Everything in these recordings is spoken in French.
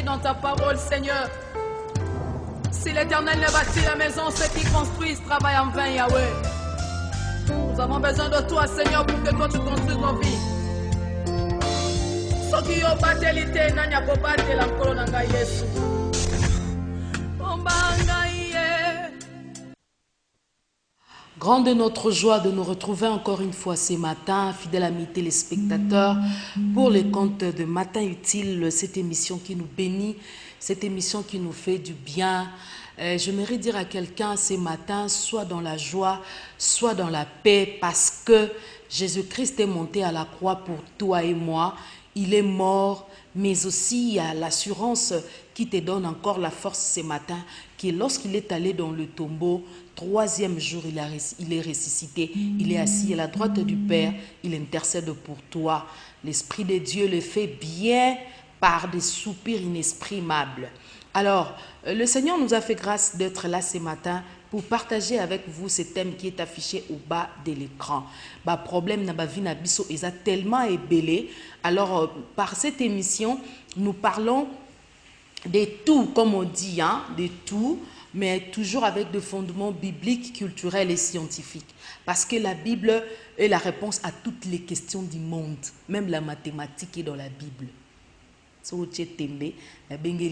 écrit dans ta parole, Seigneur. Si l'Éternel ne bâtit la maison, ceux qui construisent travaillent en vain, Yahweh. Nous avons besoin de toi, Seigneur, pour que toi tu construises nos vies. Soki yo batelite nani akobate la nkolo na ngai Yesu. Grande est notre joie de nous retrouver encore une fois ce matin, fidèles amis téléspectateurs, pour les comptes de Matin Utile, cette émission qui nous bénit, cette émission qui nous fait du bien. J'aimerais dire à quelqu'un ce matin, soit dans la joie, soit dans la paix, parce que Jésus-Christ est monté à la croix pour toi et moi. Il est mort, mais aussi il y a l'assurance qui te donne encore la force ce matin, qui est lorsqu'il est allé dans le tombeau, troisième jour, il est ressuscité, il est assis à la droite du Père, il intercède pour toi. L'Esprit de Dieu le fait bien par des soupirs inexprimables. Alors, le Seigneur nous a fait grâce d'être là ce matin pour partager avec vous ce thème qui est affiché au bas de l'écran. Le problème na vie na biso est tellement ébélé. Alors, par cette émission, nous parlons de tout, comme on dit, hein, de tout, mais toujours avec des fondements bibliques, culturels et scientifiques. Parce que la Bible est la réponse à toutes les questions du monde. Même la mathématique est dans la Bible. La Bible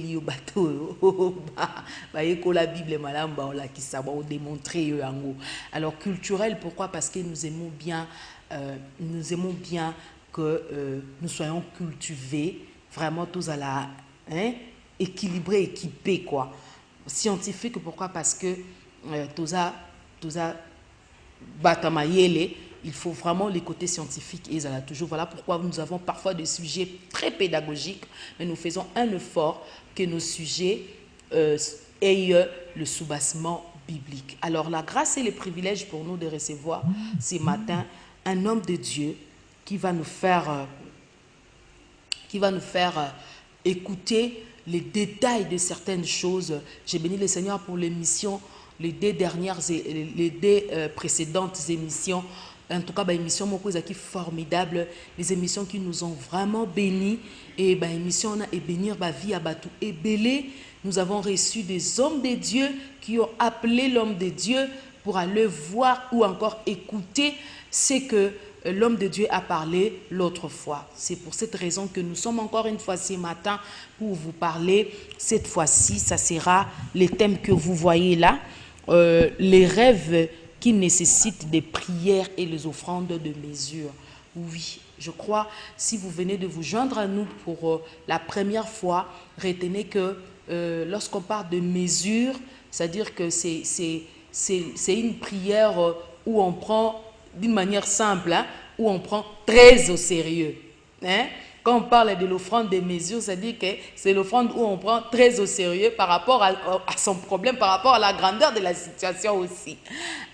alors culturel, pourquoi? Parce que nous aimons bien que nous soyons cultivés, vraiment tous à la équilibrés, équipés quoi. Scientifique, pourquoi? Parce que il faut vraiment les côtés scientifiques et ça toujours. Voilà pourquoi nous avons parfois des sujets très pédagogiques, mais nous faisons un effort que nos sujets aient le soubassement biblique. Alors la grâce et le privilège pour nous de recevoir ce matin un homme de Dieu qui va nous faire écouter les détails de certaines choses. J'ai béni le Seigneur pour l'émission, les deux précédentes émissions. En tout cas, émission qui formidable, les émissions qui nous ont vraiment bénis. Et émission on a bénir vie à Batou et Belé. Nous avons reçu des hommes de Dieu qui ont appelé l'homme de Dieu pour aller voir ou encore écouter ce que l'homme de Dieu a parlé l'autre fois. C'est pour cette raison que nous sommes encore une fois ce matin pour vous parler. Cette fois-ci, ça sera les thèmes que vous voyez là. Les rêves qui nécessitent des prières et les offrandes de mesure. Oui, je crois, si vous venez de vous joindre à nous pour la première fois, retenez que lorsqu'on parle de mesure, c'est-à-dire que c'est une prière où on prend d'une manière simple, hein, où on prend très au sérieux. Hein? Quand on parle de l'offrande des mesures, c'est-à-dire que c'est l'offrande où on prend très au sérieux par rapport à son problème, par rapport à la grandeur de la situation aussi.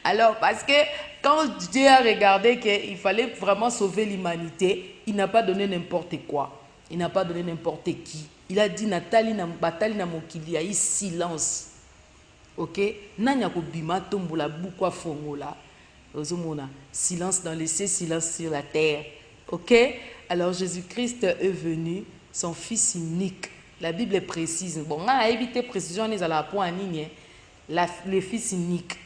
Alors, parce que quand Dieu a regardé qu'il fallait vraiment sauver l'humanité, il n'a pas donné n'importe quoi. Il n'a pas donné n'importe qui. Il a dit, Nathalie, Batali na mokili, il y a eu silence. Ok? Nanya ko bima tombola bukwa fongola. Silence dans les cieux, silence sur la terre. Ok? Alors Jésus-Christ est venu, son fils unique. La Bible est précise. Bon, on a évité précision, on est à la point le fils unique.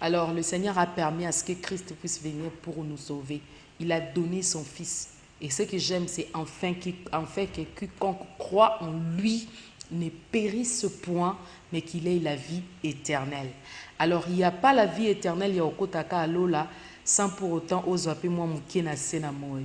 Alors le Seigneur a permis à ce que Christ puisse venir pour nous sauver. Il a donné son fils. Et ce que j'aime, c'est enfin que quiconque croit en lui ne périsse point, mais qu'il ait la vie éternelle. Alors, il n'y a pas la vie éternelle, il y a Okotaka Alola, sans pour autant oser moi mukena sena moe.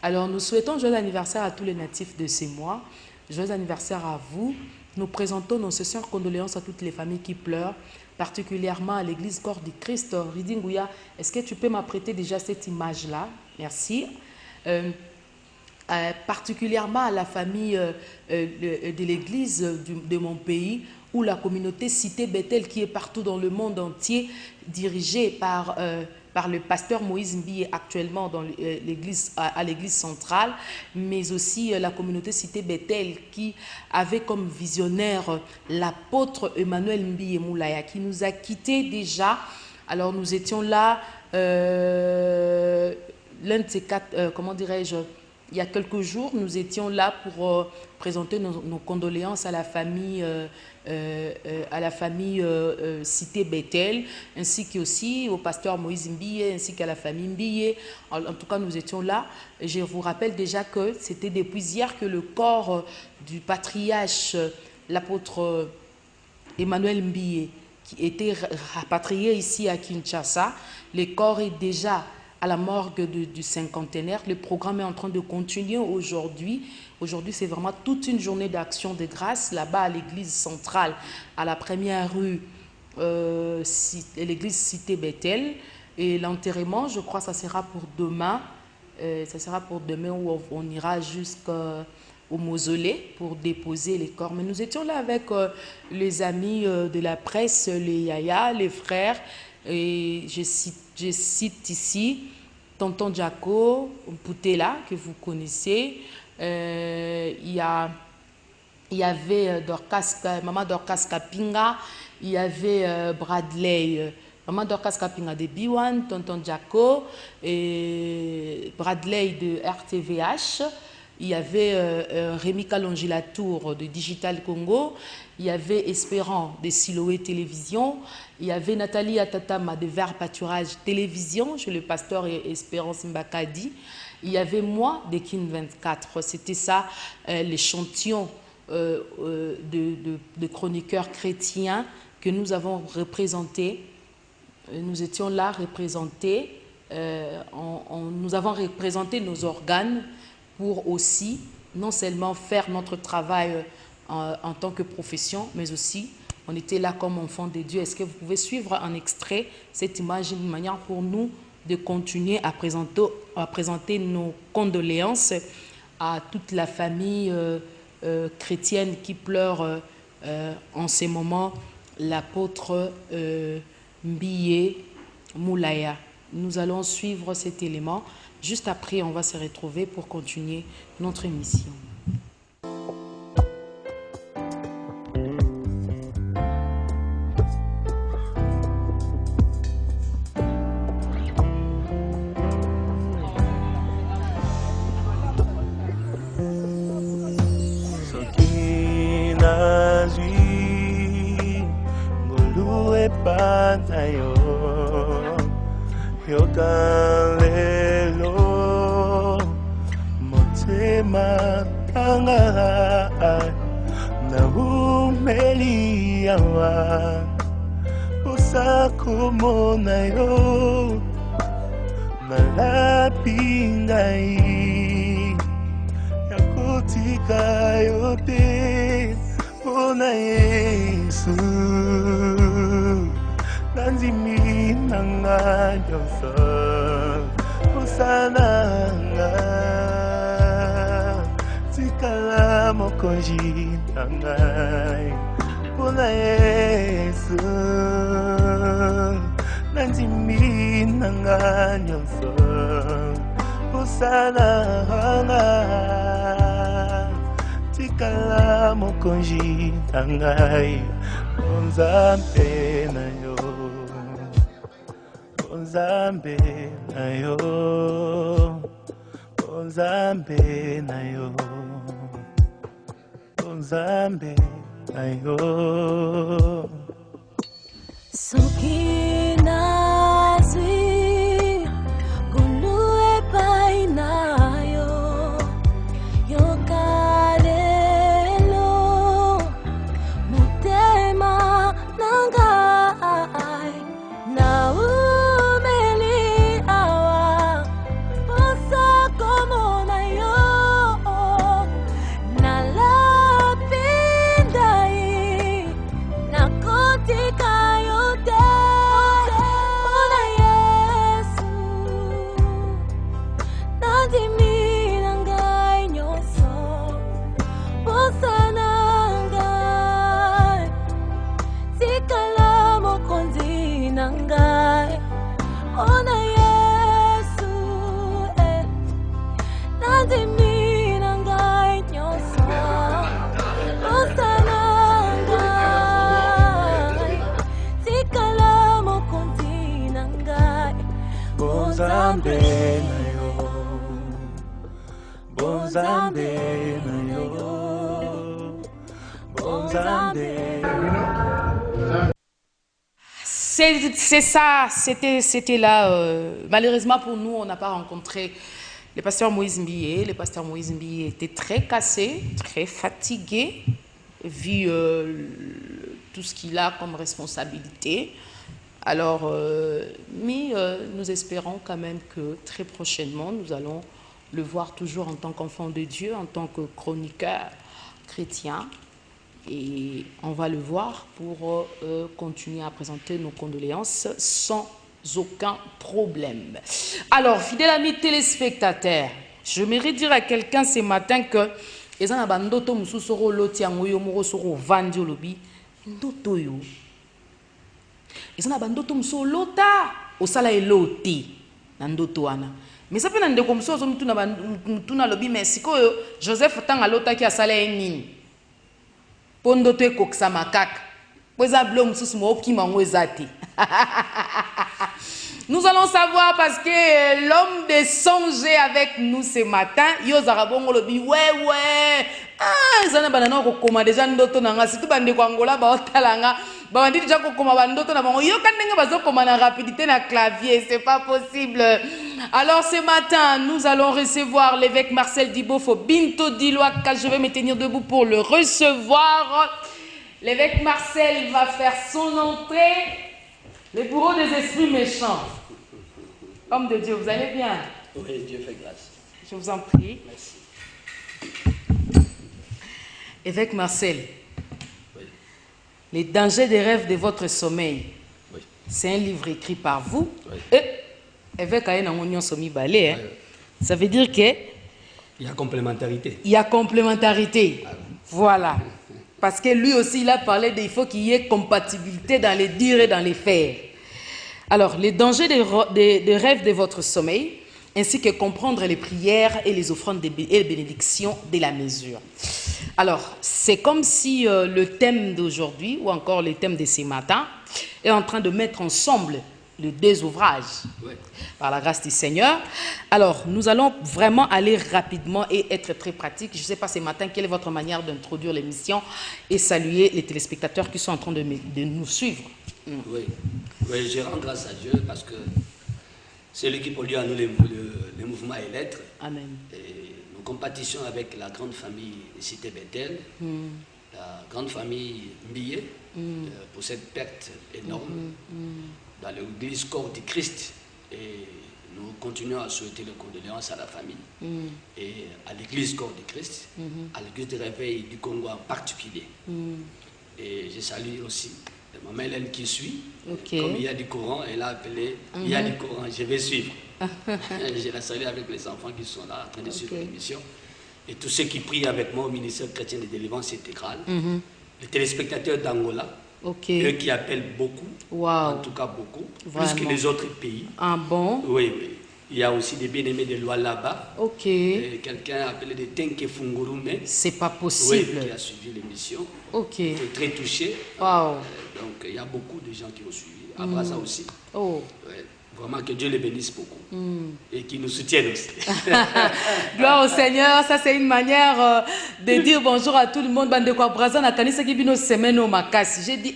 Alors, nous souhaitons joyeux anniversaire à tous les natifs de ces mois. Joyeux anniversaire à vous. Nous présentons nos sincères condoléances à toutes les familles qui pleurent, particulièrement à l'église Corps du Christ. Ridingouya, est-ce que tu peux m'apprêter déjà cette image-là? Merci. Particulièrement à la famille de l'église de mon pays, ou la communauté Cité Bethel qui est partout dans le monde entier, dirigée par le pasteur Moïse Mbiye actuellement dans à l'église centrale, mais aussi la communauté Cité Bethel qui avait comme visionnaire l'apôtre Emmanuel Mbiye Moulaya qui nous a quittés déjà. Alors nous étions là, l'un de ces quatre, comment dirais-je, il y a quelques jours, nous étions là pour présenter nos condoléances à la famille, Cité Bethel, ainsi qu'aussi au pasteur Moïse Mbiye, ainsi qu'à la famille Mbiye. En tout cas, nous étions là. Et je vous rappelle déjà que c'était depuis hier que le corps du patriarche, l'apôtre Emmanuel Mbiye, qui était rapatrié ici à Kinshasa. Le corps est déjà à la morgue du cinquantenaire. Le programme est en train de continuer aujourd'hui. Aujourd'hui, c'est vraiment toute une journée d'action de grâce là-bas à l'église centrale, à la première rue, l'église Cité Bethel. Et l'enterrement, je crois, ça sera pour demain. Ça sera pour demain où on ira jusqu'au mausolée pour déposer les corps. Mais nous étions là avec les amis de la presse, les yaya, les frères. Et je cite ici Tonton Jaco Poutela, que vous connaissez. Il y avait Maman Dorcas Kapinga, il y avait Bradley, Maman Dorcas Kapinga de B1, Tonton Jaco, et Bradley de RTVH. Il y avait Rémi Kalonji Latour de Digital Congo, il y avait Espérant de Siloé Télévision, il y avait Nathalie Atatama de Vert Pâturage Télévision, chez le pasteur Espérance Mbakadi, il y avait moi de Kin 24. C'était ça l'échantillon de chroniqueurs chrétiens que nous avons représentés. Nous étions là représentés, nous avons représenté nos organes pour aussi, non seulement faire notre travail en tant que profession, mais aussi, on était là comme enfants de Dieu. Est-ce que vous pouvez suivre en extrait cette image, une manière pour nous de continuer à présenter nos condoléances à toute la famille chrétienne qui pleure en ces moments l'apôtre Mbiye Moulaya. Nous allons suivre cet élément. Juste après, on va se retrouver pour continuer notre émission. Yogalelo motema tanga na umeliawa usakumona yo malapingai yakutika yote ona Yesu Nanzimi nanga nyoso usananga tikala mokonji nangai pona Yesu Nanzimi nanga nyoso usananga tikala mokonji nangai Nzambe na yo Nzambe na yo Nzambe na yo Nzambe na yo Soki nazwi gulue pai na yo yokalelo mutema nangai na umeli awa posa como na yo na lapindai na kotika yote ona Yesu nadimi nangai nyoso posa nangai sikala mokonzi nangai ona Yesu nadimi nangai nyoso posa nangai sikala mokonzi nangai Nzambe na yo Bonzambe na yo. Bonzambe. C'est ça, c'était là. Malheureusement pour nous, on n'a pas rencontré le pasteur Moïse Mbié. Le pasteur Moïse Mbié était très cassé, très fatigué, vu tout ce qu'il a comme responsabilité. Alors, mais nous espérons quand même que très prochainement, nous allons le voir toujours en tant qu'enfant de Dieu, en tant que chroniqueur chrétien. Et on va le voir pour continuer à présenter nos condoléances sans aucun problème. Alors, fidèles amis téléspectateurs, je voudrais dire à quelqu'un ce matin que les gens ont ndoto mususoro loti angoyo moro soro vandi olobi ndoto yo. Les gens ont ndoto muso lota osala eloti na ndoto wana. Mais ça peut nande comme ça mutuna lobi mais sikoyo Joseph tanga lota ki asala nini. Pondo te koksa makaka. Poza blom mususu mo ki mango ezati. Nous allons savoir parce que l'homme des songes est avec nous ce matin. Yo zarabongo lobi ouais. Ah, zana banana ko koma déjà ndoto nanga surtout bande ko Angola ba otalanga. Ba bandi déjà ko koma bandoto na bango. Yo kandenga bazo koma na rapidité na clavier, c'est pas possible. Alors ce matin, nous allons recevoir l'évêque Marcel Dibofo Binto Diloaka. Je vais me tenir debout pour le recevoir. L'évêque Marcel va faire son entrée. Le bourreau des esprits méchants. Homme de Dieu, vous allez bien? Oui, Dieu fait grâce. Je vous en prie. Merci. Évêque Marcel, Oui. Les dangers des rêves de votre sommeil, Oui. c'est un livre écrit par vous. Oui. Et évêque Aïna Mounion Somi Balé, hein. Ça veut dire que Il y a complémentarité. il y a complémentarité. Voilà. Parce que lui aussi, il a parlé qu'il faut qu'il y ait compatibilité dans les dires et dans les faire. Alors, les dangers des rêves de votre sommeil, ainsi que comprendre les prières et les offrandes et les bénédictions de la mesure. Alors, c'est comme si le thème d'aujourd'hui, ou encore le thème de ce matin, est en train de mettre ensemble les deux ouvrages, Oui. par la grâce du Seigneur. Alors, nous allons vraiment aller rapidement et être très pratique. Je ne sais pas ce matin quelle est votre manière d'introduire l'émission et saluer les téléspectateurs qui sont en train de nous suivre. Oui. Oui, je rends grâce à Dieu parce que c'est lui qui produit à nous les mouvements et lettres. Amen. Et nous compatissons avec la grande famille de Cité Bethel, la grande famille Mbié, pour cette perte énorme dans l'église corps du Christ. Et nous continuons à souhaiter les condoléances à la famille et à l'église corps du Christ, à l'église de réveil du Congo en particulier. Et je salue aussi maman Hélène qui suit. Okay. Comme il y a du Coran, elle a appelé il y a du Coran, je vais suivre. Je la salue avec les enfants qui sont là en train de suivre l'émission. Et tous ceux qui prient avec moi au ministère chrétien de délivrance intégrale, les téléspectateurs d'Angola, eux qui appellent beaucoup, en tout cas beaucoup, plus que les autres pays. Ah bon? Oui, oui. Il y a aussi des bien-aimés de loi là-bas. Ok. Quelqu'un appelé des Tenke Fungurume. C'est pas possible. Oui, qui a suivi l'émission. Ok. Il est très touché. Wow. Donc il y a beaucoup de gens qui ont suivi. Après ça aussi. Oh. Ouais. Vraiment que Dieu les bénisse beaucoup. Et qui nous soutienne aussi. Gloire au Seigneur, ça c'est une manière de dire bonjour à tout le monde. J'ai dit,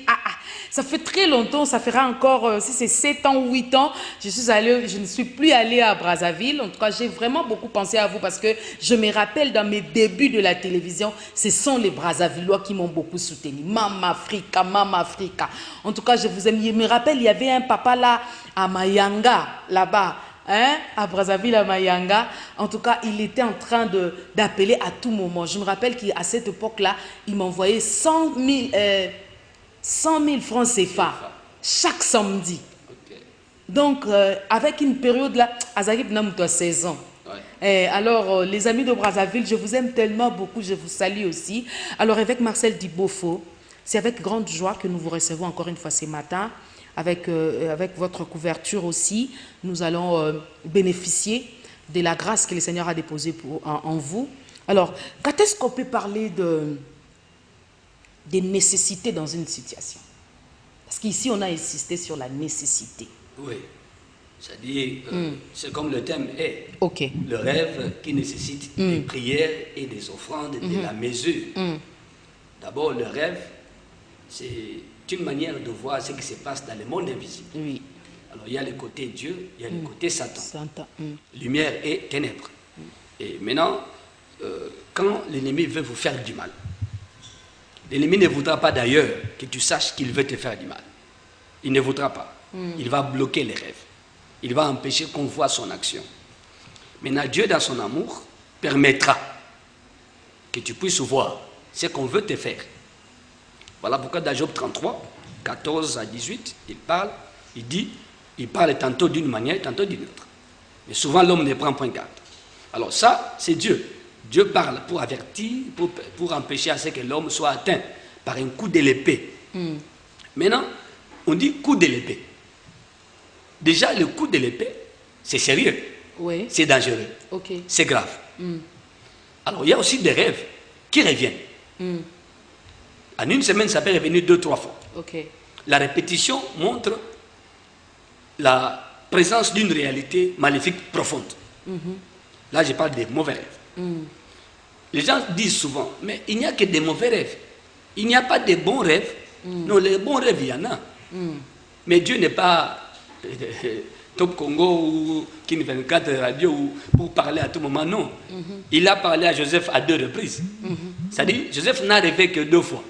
ça fait très longtemps, ça fera encore, si c'est 7 ans ou 8 ans, je ne suis plus allée à Brazzaville. En tout cas, j'ai vraiment beaucoup pensé à vous parce que je me rappelle dans mes débuts de la télévision, ce sont les Brazzavillois qui m'ont beaucoup soutenu. Mama Africa, Mama Africa. En tout cas, je vous aime. Je me rappelle, il y avait un papa là, à Mayanga, là-bas, hein, à Brazzaville, à Mayanga. En tout cas, il était en train d'appeler à tout moment. Je me rappelle qu'à cette époque-là, il m'envoyait 100 000 francs CFA chaque samedi. Okay. Donc, avec une période là, Azagib Namoutoua 16 ans. Ouais. Alors, les amis de Brazzaville, je vous aime tellement beaucoup, je vous salue aussi. Alors, avec Marcel Dibofo, c'est avec grande joie que nous vous recevons encore une fois ce matin. Avec votre couverture aussi, nous allons bénéficier de la grâce que le Seigneur a déposée en vous. Alors, quand est-ce qu'on peut parler des nécessités dans une situation? Parce qu'ici, on a insisté sur la nécessité. Oui. C'est-à-dire, c'est comme le thème est. Ok. Le rêve qui nécessite des prières et des offrandes de la mesure. D'abord, le rêve, c'est une manière de voir ce qui se passe dans le monde invisible. Oui. Alors, il y a le côté Dieu, il y a le côté Satan. Satan. Lumière et ténèbres. Et maintenant, quand l'ennemi veut vous faire du mal, l'ennemi ne voudra pas d'ailleurs que tu saches qu'il veut te faire du mal. Il ne voudra pas. Il va bloquer les rêves. Il va empêcher qu'on voit son action. Maintenant, Dieu, dans son amour, permettra que tu puisses voir ce qu'on veut te faire. Voilà pourquoi dans Job 33, 14 à 18, il parle tantôt d'une manière, tantôt d'une autre. Mais souvent, l'homme ne prend point garde. Alors ça, c'est Dieu. Dieu parle pour avertir, pour empêcher à ce que l'homme soit atteint par un coup de l'épée. Maintenant, on dit coup de l'épée. Déjà, le coup de l'épée, c'est sérieux. Oui. C'est dangereux. Ok. C'est grave. Alors, il y a aussi des rêves qui reviennent. En une semaine, ça peut revenir 2-3 fois. Ok. La répétition montre la présence d'une réalité maléfique profonde. Là, je parle des mauvais rêves. Les gens disent souvent, mais il n'y a que des mauvais rêves. Il n'y a pas de bons rêves. Non, les bons rêves, il y en a. Mais Dieu n'est pas Top Congo ou Kin 24 Radio ou pour parler à tout moment, non. Il a parlé à Joseph à 2 reprises. C'est-à-dire, Joseph n'a rêvé que 2 fois.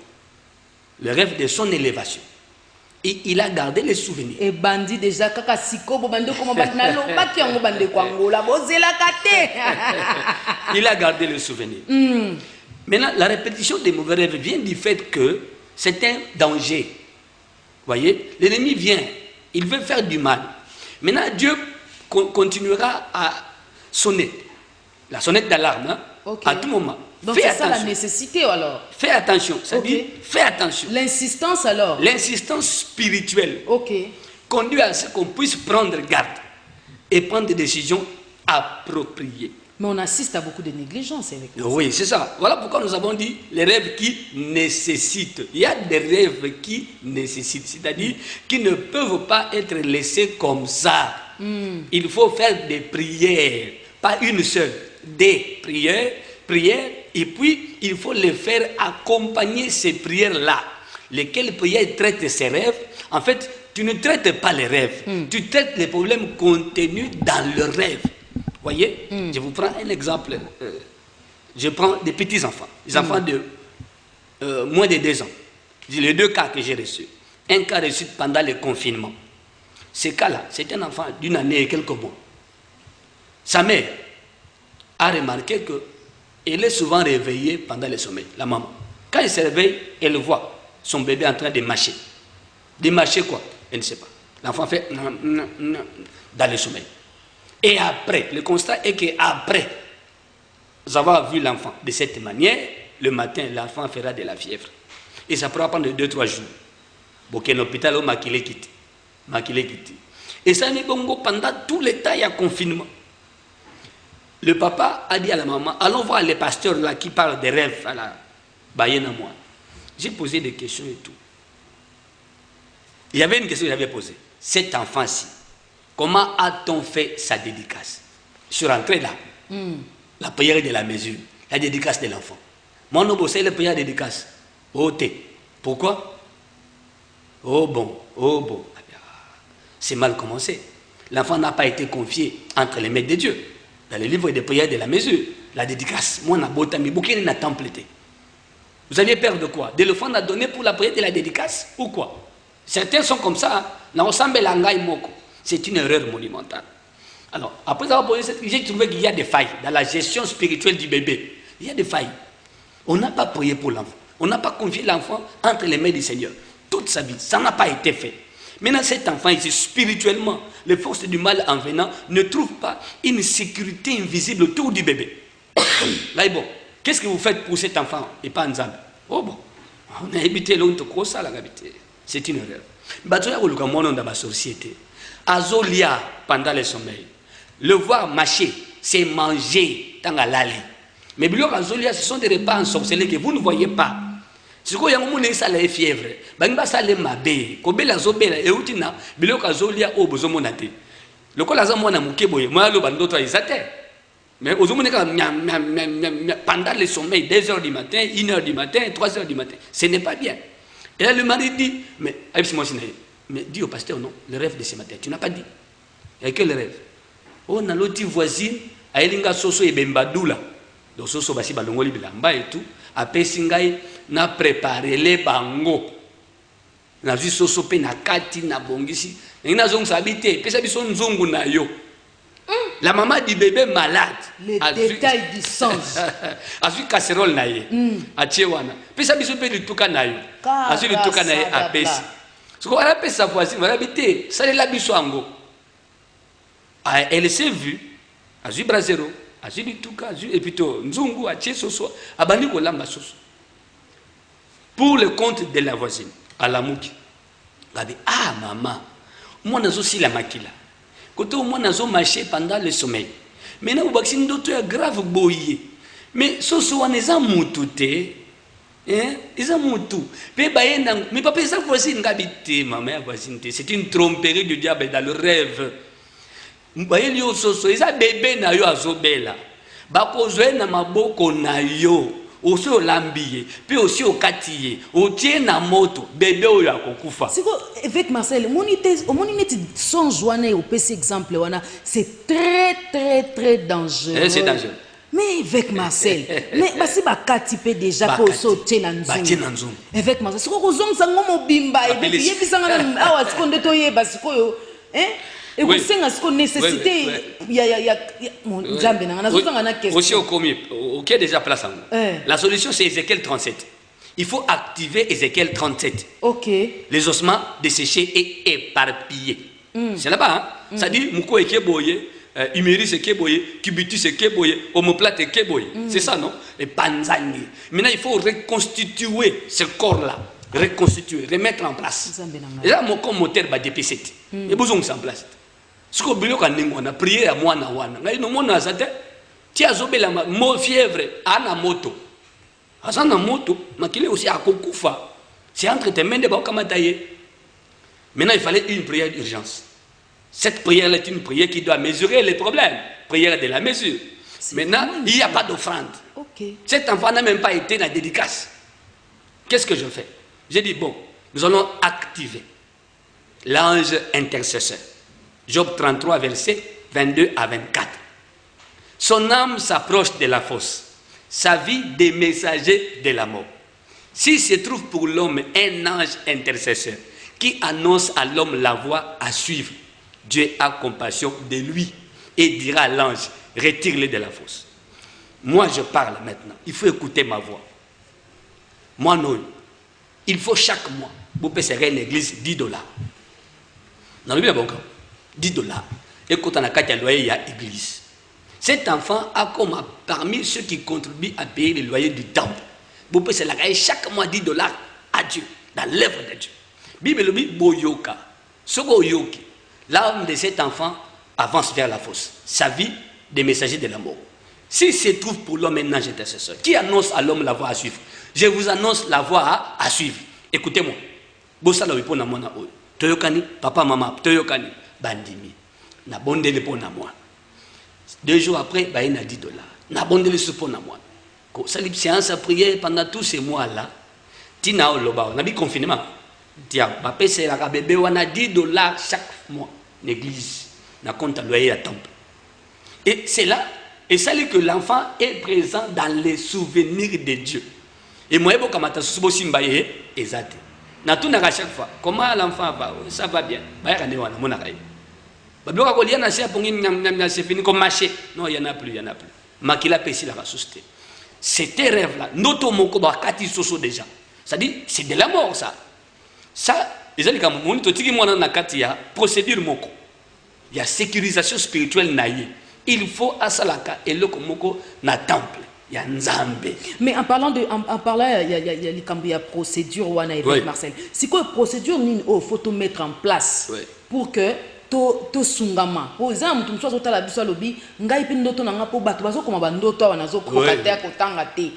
Le rêve de son élévation. Et il a gardé les souvenirs. Et bandit déjà kaka siko bo bande ko mabati na lo bati yango bande ko angola bozela kate. Il a gardé les souvenirs. Maintenant, la répétition des mauvais rêves vient du fait que c'est un danger. Vous voyez, l'ennemi vient, il veut faire du mal. Maintenant, Dieu continuera à sonner. La sonnette d'alarme, hein, à tout moment. Donc fais c'est attention. ça la nécessité alors. Fais attention, ça dit, fais attention. L'insistance alors. L'insistance spirituelle Ok. conduit à ce qu'on puisse prendre garde et prendre des décisions appropriées. Mais on assiste à beaucoup de négligence avec ça. Oui, c'est ça. Voilà pourquoi nous avons dit les rêves qui nécessitent. Il y a des rêves qui nécessitent, c'est-à-dire qui ne peuvent pas être laissés comme ça. Il faut faire des prières, pas une seule, des prières, et puis il faut les faire accompagner ces prières-là. Lesquelles prières traitent ces rêves? En fait, tu ne traites pas les rêves, tu traites les problèmes contenus dans le rêve. Voyez, je vous prends un exemple. Je prends des petits enfants, des enfants de moins de 2 ans. Les 2 cas que j'ai reçus. Un cas reçu pendant le confinement. Ce cas-là, c'est un enfant d'une année et quelques mois. Sa mère a remarqué qu'elle est souvent réveillée pendant le sommeil, la maman. Quand elle se réveille, elle voit son bébé en train de mâcher. De mâcher quoi? Elle ne sait pas. L'enfant fait dans le sommeil. Et après, le constat est qu'après avoir vu l'enfant de cette manière, le matin, l'enfant fera de la fièvre. Et ça pourra prendre 2-3 jours. Pour qu'un hôpital au Makile quitte. Et ça n'est pas pendant tout le temps, il y a confinement. Le papa a dit à la maman, allons voir les pasteurs là qui parlent des rêves à la Bayenne à moi. J'ai posé des questions et tout. Il y avait une question que j'avais posée. Cet enfant-ci, comment a-t-on fait sa dédicace? Je suis rentré là. La prière de la mesure, la dédicace de l'enfant. Mon nom, c'est la prière de dédicace. Oh, pourquoi? Oh bon. C'est mal commencé. L'enfant n'a pas été confié entre les mains de Dieu. Dans le livre des prières de la mesure, la dédicace, moi, n'a temple. Vous aviez peur de quoi? De l'enfant a donné pour la prière de la dédicace ou quoi? Certains sont comme ça. C'est une erreur monumentale. Alors, après avoir posé cette question, j'ai trouvé qu'il y a des failles dans la gestion spirituelle du bébé. Il y a des failles. On n'a pas prié pour l'enfant. On n'a pas confié l'enfant entre les mains du Seigneur. Toute sa vie, ça n'a pas été fait. Maintenant, cet enfant ici, spirituellement, les forces du mal en venant ne trouvent pas une sécurité invisible autour du bébé. Là, bon, qu'est-ce que vous faites pour cet enfant et pas en Zambie? Oh bon, on a habité longtemps, ça, c'est une erreur. Dans la société, Azolia, pendant le sommeil, le voir mâcher, c'est manger dans la lali. Mais Bilok Azolia, ce sont des repas ensorcelés que vous ne voyez pas. C'est quoi, il y a un moment où ça a fièvre. Il y a un mabe. Quand il y a et Bilok Azolia, au besoin monate. Le col aza mwana muke boye, moi lo bandoto izate. Mais aux hommes pendant le sommeil, 2 heures du matin, 1 heure du matin, 3 heures du matin, ce n'est pas bien. Et là le mari dit, mais dis au pasteur non, le rêve de ce matin, tu n'as pas dit. Il y a quel rêve? Oh, na l'autre voisine, a elinga soso et bembadoula. Donc soso basi balongoli bilamba et tout. Après singai na préparé les bango. Na vu soso pe na kati na bongisi. Ina zong sabité, pesa biso nzongu na yo. La maman du bébé malade. Les détails du sens. A vu casserole na ye. A tchewana. Pesa biso pe lituka na yo. A vu lituka na ye a pesi. Ce qu'on a pesa voisine, voilà bité, ça les la biso ango. Elle s'est vue, a vu Brazero, a vu lituka, et plutôt nzungu a tché soso, a bani ko lamba soso. Pour le compte de la voisine, à la mouki. Elle dit, ah maman, moi nazo si la makila. Côté au moins nazo marché pendant le sommeil. Maintenant au vaccin d'autres est grave boyé. Mais soso on est en moutouté. Hein? Ils ont moutou. Mais papa ça voisine ngabité, maman voisine. C'est une tromperie du diable dans le rêve. Mbaye yo soso, isa bébé na yo azobela. Bakozwe na maboko na yo. Aussi au lambier, puis aussi au katiye, au tien na moto, bébé ou ya kokufa. C'est quoi avec Marcel, mon idée sans joindre au PC exemple, c'est très dangereux. C'est dangereux. Mais avec Marcel, mais si bakati pe déjà ko so tien nanzum. Avec Marcel, c'est quoi kozong sango mobimba et puis yebisanga na awa sikonde to yeba sikoyo, hein? Et vous savez ce qu'on nécessité, il y a mon Nzambe na nazozanga na question. Aussi au commis, OK déjà place en. La solution c'est Ézéchiel 37. Il faut activer Ézéchiel 37. OK. Les ossements desséchés et éparpillés. C'est là-bas hein. Ça dit muko ekeboye, huméris ekeboye, cubitus ekeboye, omoplate ekeboye. C'est ça non? Et panzani. Maintenant il faut reconstituer ce corps là, reconstituer, remettre en place. Et là mon moteur va DP7. Et besoin de ça en place. Ce qu'on veut qu'on a prié à moi na wana. Ngai no mona azate. Ti azobela mo fièvre ana moto. Azana moto, makile aussi a kokufa. C'est entre tes mains de bakamataye. Maintenant il fallait une prière d'urgence. Cette prière est une prière qui doit mesurer les problèmes. Prière de la mesure. Maintenant, il n'y a pas d'offrande. Okay. Cet enfant n'a même pas été dans la dédicace. Qu'est-ce que je fais? J'ai dit bon, nous allons activer l'ange intercesseur. Job 33, versets 22 à 24. Son âme s'approche de la fosse, sa vie des messagers de la mort. S'il se trouve pour l'homme un ange intercesseur qui annonce à l'homme la voie à suivre, Dieu a compassion de lui et dira à l'ange, retire-le de la fosse. Moi je parle maintenant, il faut écouter ma voix. Moi non, il faut chaque mois, vous pouvez serrer une église $10. Dans le bien bon cas. $10. Et quand on a 4 loyers, il y a église. Cet enfant a comme parmi ceux qui contribuent à payer le loyer du temple. Vous pouvez se la gagner chaque mois $10 à Dieu, dans l'œuvre de Dieu. Bible le dit, boyoka. Soko yoki. L'âme de cet enfant avance vers la fosse. Sa vie des messagers de la mort. S'il se trouve pour l'homme un ange intercesseur, qui annonce à l'homme la voie à suivre? Je vous annonce la voie à suivre. Écoutez-moi. Bosala wipona mona oyo. Toyokani, papa, maman, toyokani. Bandimi. Na bondele pour moi. 2 jours après, bah, il a $10. Na bondele pour moi. Ça les séances à prière pendant tous ces mois-là. Tina oloba, on a dit confinement. Tiens, bah, c'est la bébé, on a $10 chaque mois. L'église, na compte à loyer à temple. Et c'est là, et ça dit que l'enfant est présent dans les souvenirs de Dieu. Et moi, je suis subo simbaye, exact. Na tout à chaque fois. Comment l'enfant va? Ça va bien. Bah, il y a mon arrêt. C'est fini comme marché. Non, il n'y en a plus, il n'y en a plus. Makila Pessi la ressuscité. C'était rêve-là. Notre moko bakati soso déjà. Ça dit, c'est de la mort ça. Ça, les gens comme on dit, tu na kati ya procédure moko. Il y a sécurisation spirituelle naïe. Il faut asalaka et le moko na temple. Il y a Nzambe. Mais en parlant, il y a la procédure wana avec Marcel. C'est quoi la procédure qu'il faut tout mettre en place pour que to sungama? Par exemple, tu me la biso lobi, ngai pe ndoto nanga po bato bazo koma bandoto wana zo kokata ko tanga te.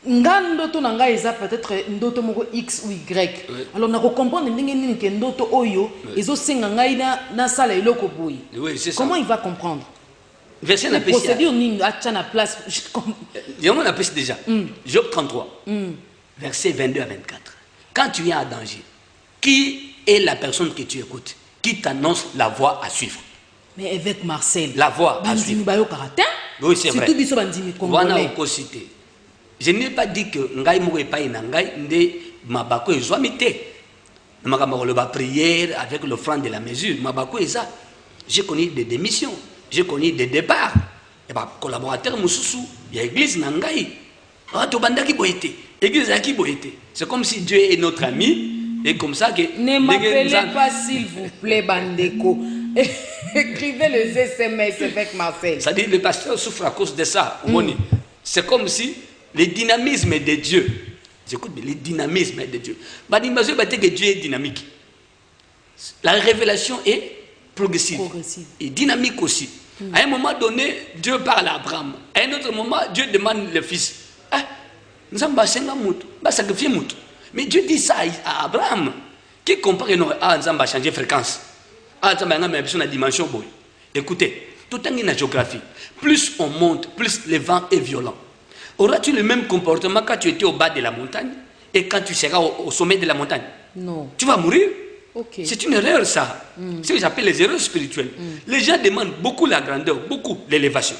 nga ndoto na nga eza peut-être ndoto moko x ou y. Alors na comprendre ndenge nini ke ndoto oyo ezosenga ngai na sala eloko boyi. Comment il va comprendre? Verset na procédure nini acha na place. On a appelle déjà. Job 33. Verset 22 à 24. Quand tu es en danger, qui est la personne que tu écoutes, qui t'annonce la voie à suivre? Mais avec Marcel, la voie à suivre. Oui, c'est vrai. Je n'ai pas dit que ngai mo epai na ngai nde mabako ezwami te. Makambo le prière avec l'offrande de la mesure, mabako eza. J'ai connu des démissions, j'ai connu des départs. Et bah collaborateur mususu, il y a église na ngai. Ah to bandaki boyete, église aki boyete. C'est comme si Dieu est notre ami et comme ça que ne m'appelez pas s'il vous plaît bandeko. Écrivez les SMS avec Marcel. Ça dit le pasteur souffre à cause de ça. C'est comme si le dynamisme de Dieu. J'écoute bien, le dynamisme de Dieu. Que Dieu est dynamique. La révélation est progressive. Et dynamique aussi. À un moment donné, Dieu parle à Abraham. À un autre moment, Dieu demande le fils. Mais Dieu dit ça à Abraham. Qui comprend que nous avons changé de fréquence. La dimension. Écoutez, tout en la géographie, plus on monte, plus le vent est violent. Auras-tu le même comportement quand tu étais au bas de la montagne et quand tu seras au sommet de la montagne? Non. Tu vas mourir. Okay. C'est une erreur ça. C'est ce que j'appelle les erreurs spirituelles. Les gens demandent beaucoup la grandeur, beaucoup l'élévation.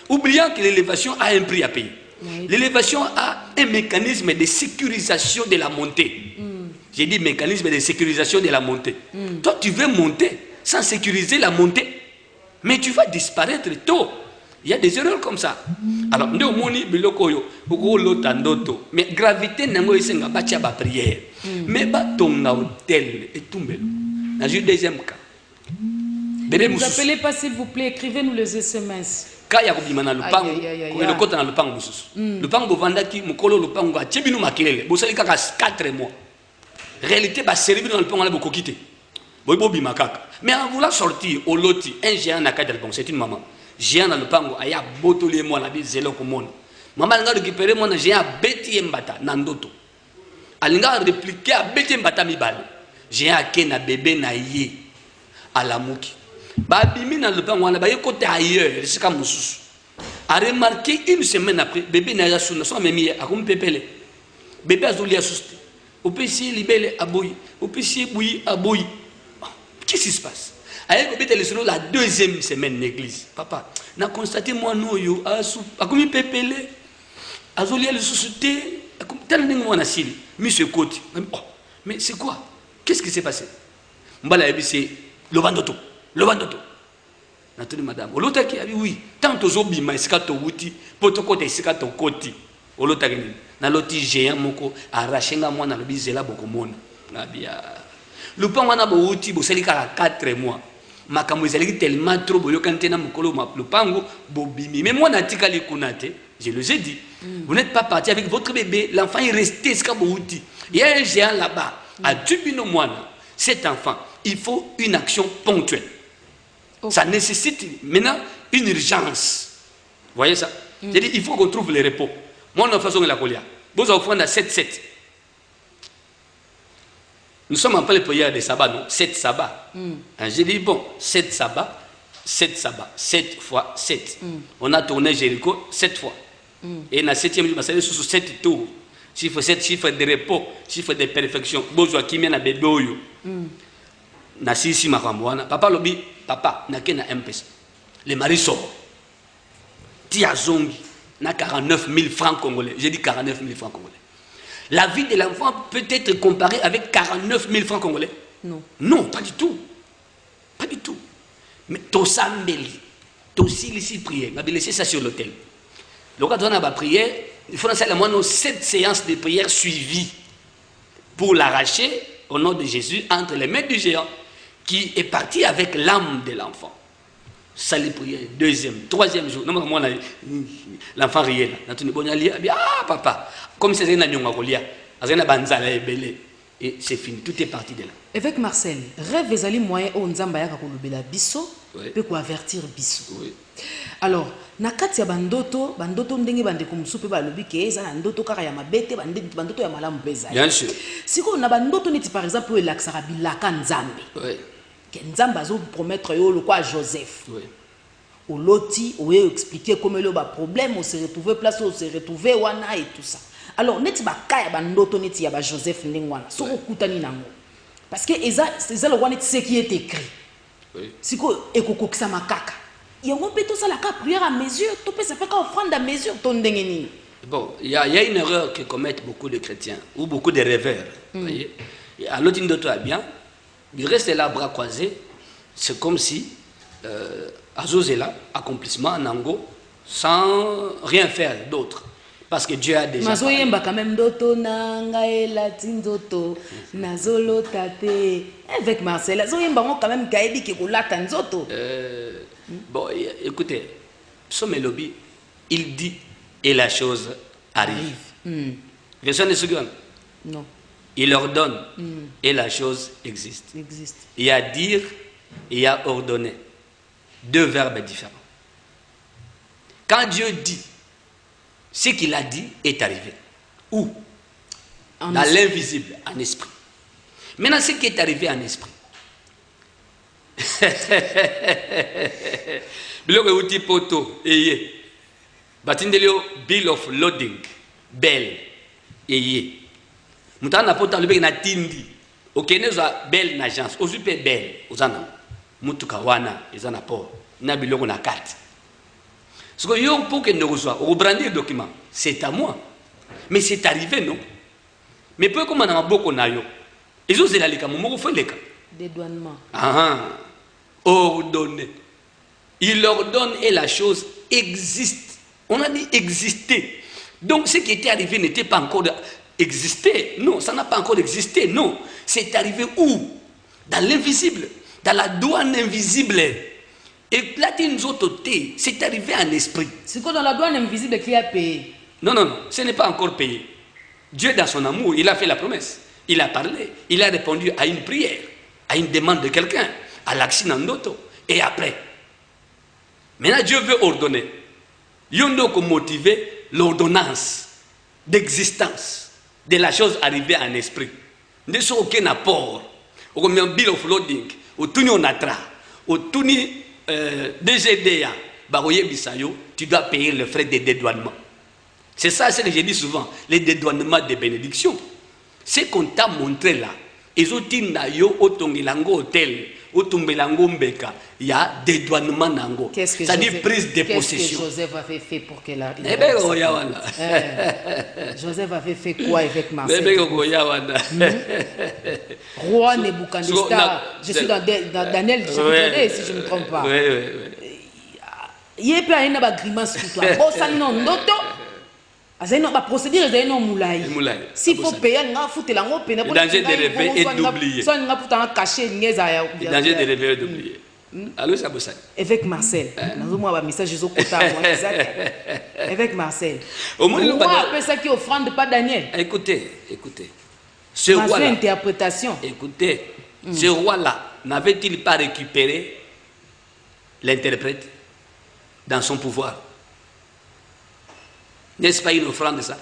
Oubliant que l'élévation a un prix à payer. Oui. L'élévation a un mécanisme de sécurisation de la montée. J'ai dit mécanisme de sécurisation de la montée. Toi, tu veux monter sans sécuriser la montée, mais tu vas disparaître tôt. Il y a des erreurs comme ça. Alors, nous avons mais gravité n'a pas prière. Mais ton hôtel et tout. Dans le deuxième cas. Ne vous appelez pas s'il vous plaît, écrivez-nous les SMS. Quand il y a le côté dans le pango, le pango vendaki, mukolo le pango, tchibinu makilele, bosali kaka 4 mois. Réalité, bah, c'est dans le pango, on a beaucoup quitté. Mais en voulant sortir au loti, un géant n'a qu'à c'est une maman. Géant dans le pango, il y a botolé moi la vie, c'est là comme moi. Maman n'a récupéré mon géant bêti mbata, nandoto. Elle n'a répliqué à bêti mbata mi bal. Géant qui na bébé na yé à la mouki. Babimi dans le pango, on a baillé côté ailleurs, c'est comme moussous. A remarqué une semaine après, bébé n'a pas sonné, soit même hier, a comme pépélé. Bébé a zoli assusté. Au PC, libellé à bouillir. Au PC, bouillir à bouillir. Qu'est-ce qui se passe? La deuxième semaine d'église, papa, n'a constaté moi non yo a comme pépélé, a zoli le suscité, tellement moi na sili, monsieur Côte. Mais c'est quoi? Qu'est-ce qui s'est passé? Mbala c'est le bandoto. Nathalie madame, l'autre qui a dit oui, tant aux obima escato wuti, potokote escato koti. L'autre qui na loti géant moko arrachenga moi na lobi zela bokomona. Nabia. Le pan wana bo wuti bo selika 4 mois. Makambo ezali tellement trop boyo kantena mokolo le pango bobimi. Mais moi natikali kunate, je le ai dit. Vous n'êtes pas parti avec votre bébé, l'enfant est resté esca bo wuti. Il y a un géant là-bas à Dubino Moana. Cet enfant, il faut une action ponctuelle. Okay. Ça nécessite maintenant une urgence. Vous voyez ça? C'est-à-dire il faut qu'on trouve le repos. Moi, on a façon de la colia. Vous offrez à 7-7. Nous sommes en plein prière de sabbat, non? 7 sabbats. J'ai dit, bon, 7 sabbats, 7 sabbats, 7 fois 7. On a tourné Jéricho 7 fois. Et dans le 7e jour, c'est sous 7 tours. Chiffre 7, chiffre de repos, chiffre de perfection. Besoin qui mène à Bédoyo. Na sisi makamwana papa lobi papa na kena MPS le mari sort tia zongi na 49 000 francs congolais. J'ai dit 49 000 francs congolais. La vie de l'enfant peut être comparée avec 49 000 francs congolais? Non, pas du tout. Pas du tout. Mais to sambeli to si prière m'a laissé ça sur l'hôtel. Le quand on a prière, il faut lancer la moindre 7 séances de prière suivies pour l'arracher au nom de Jésus entre les mains du géant qui est parti avec l'âme de l'enfant. Ça les prières, 2e, 3e jour. Non, moi, l'enfant riait là. Ah, papa, comme c'est un agneau, et c'est fini, tout est parti de là. Avec Marcel, rêve les moyens où on a biso, peut avertir biso. Alors, na kati ya bandoto ndenge bandeko mosusu mpe balobi ke eza na ndoto kaka ya mabete bandoto ya malamu mpe ezali. Bien sûr. sikoyo na bandoto neti par exemple oyo elakisaka bilaka nzambe Oui. ke nzambe azopromettre yo lokwa Joseph. Oui. Oloti oyo expliquer comment le problème on se retrouver place on se retrouver wana et tout ça. Alors neti bakaya bandoto neti ya ba Joseph ndengwana soko kutani nango parce que c'est le wana ce qui est écrit. Oui. Siko ekokokisa makaka yango mpe tosalaka prière à mesure to mpe sepeka offrande à mesure to ndenge nini. Bon, il y a une erreur que commettent beaucoup de chrétiens ou beaucoup de rêveurs. Voyez? À l'autre ndoto a bien, il reste là bras croisés, c'est comme si Azozela, accomplissement nango, sans rien faire d'autre. Parce que Dieu a déjà Mazo yemba quand même doto nanga elati nzoto nazolo tate avec Marcel azo yemba ngo quand même kaebi ke kolata nzoto. Bon, écoutez, Psaume Lobby, il dit et la chose arrive. Version de seconde. Non. Il ordonne et la chose existe. Existe. Il y a dire et il y a ordonner. Deux verbes différents. Quand Dieu dit, ce qu'il a dit est arrivé. Où? Dans l'invisible, en esprit. Maintenant, ce qui est arrivé en esprit. Biloko uti poto eye. Batindelio bill of loading. Belle eye. Mutana poto lobeki na tindi. Okeneza belle na agence. Ozupe belle ozana. Mutuka wana ezana port. Na biloko na carte. Ce que yo pour que ne reçoit au brandir le document, c'est à moi. Mais c'est arrivé non. Mais peu comme na maboko na yo. Ezo zela leka momoko fo leka. Dédouanement. Ordonné. Il ordonne et la chose existe. On a dit exister. Donc ce qui était arrivé n'était pas encore existé. Non, ça n'a pas encore existé. Non. C'est arrivé où? Dans l'invisible. Dans la douane invisible. Et là, c'est arrivé en esprit. C'est quoi dans la douane invisible qui a payé? Non, non, non. Ce n'est pas encore payé. Dieu, dans son amour, il a fait la promesse. Il a parlé. Il a répondu à une prière, à une demande de quelqu'un, à l'accident d'auto. Et après, maintenant Dieu veut ordonner. Yondoko motiver l'ordonnance d'existence de la chose arrivée en esprit. Ne soit aucun apport. Au bill of loading, au tuni onatra, au tuni DGDA, baroye bisayo, tu dois payer le frais de dédouanement. C'est ça ce que je dis souvent, les dédouanements de bénédiction. Ce qu'on t'a montré là, ezotinda yo otongilango hôtel, otumbelango mbeka, il y a dédouanement nango. Ça dit prise de possession. Qu'est-ce que Joseph avait fait pour qu'elle arrive? Eh ben oyawana. Joseph avait fait quoi avec Marcel? Eh ben oyawana. Roi Nebuchadnezzar. Je suis dans Daniel chapitre 2 si je ne me trompe pas. Oui, oui, oui. Il y a pas une grimace pour toi. Bon ça non ndoto. Azeno ba procédure ezeno moulay. S'il faut payer nga foutre la ngopé na. Le danger de rêver est d'oublier. Soit nga puta cacher ngeza ya. Le danger de rêver est d'oublier. Allô ça bossa. Avec Marcel. Nazo moi ba message zo kota moi avec Marcel. Au moins le pas après ça qui offrande pas Daniel. Écoutez. Ce roi là. Interprétation. Écoutez, ce roi là n'avait-il pas récupéré l'interprète dans son pouvoir? N'est-ce pas une offrande de ça?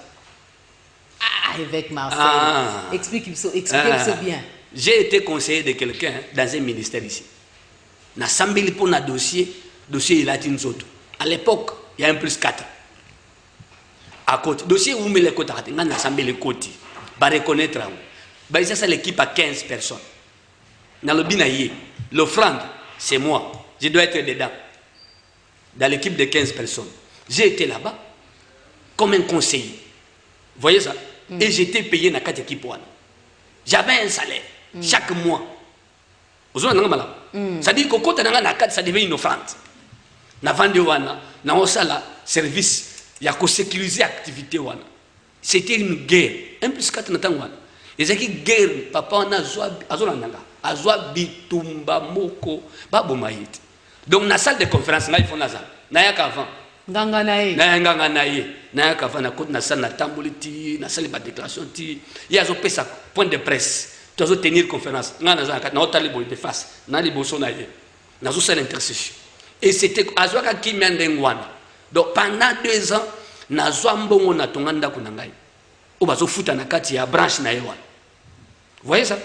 Avec Marcel. Expliquez-le bien. J'ai été conseiller de quelqu'un dans un ministère ici. Na sambili pour un dossier il a une autre. À l'époque, il y a un plus 4. À côté, dossier où met les côtes à na sambili côté. Ba reconnaître. Ba ça l'équipe à 15 personnes. Dans le binaïe, l'offrande, c'est moi. Je dois être dedans. Dans l'équipe de 15 personnes. J'ai été là-bas comme un conseiller. Vous voyez ça? Et j'étais payé dans 4 équipes. J'avais un salaire chaque mois. Vous avez un ça dit que quand on a 4, ça devient une offrande. Na vende wana, na osala service, il y a que sécuriser l'activité wana. C'était une guerre. 1 plus 4 n'attend wana. Et c'est une guerre, papa on a azwa bitumba moko, babo maït. Donc na salle de conférence, là il faut nazal. Na yak avant. Nganga naye na kava na côte na salle na tamboliti na salle ba déclaration ti ya zo pesa point de presse tu zo tenir conférence ngana za na otali bo de face na liboso na ye na zo salle intercession et c'était azwaka kimia ndengwana Donc pendant 2 ans, nazwa mbongo na tonganda kunangai. O bazo futa na kati ya branche na yewa. Vous voyez ça?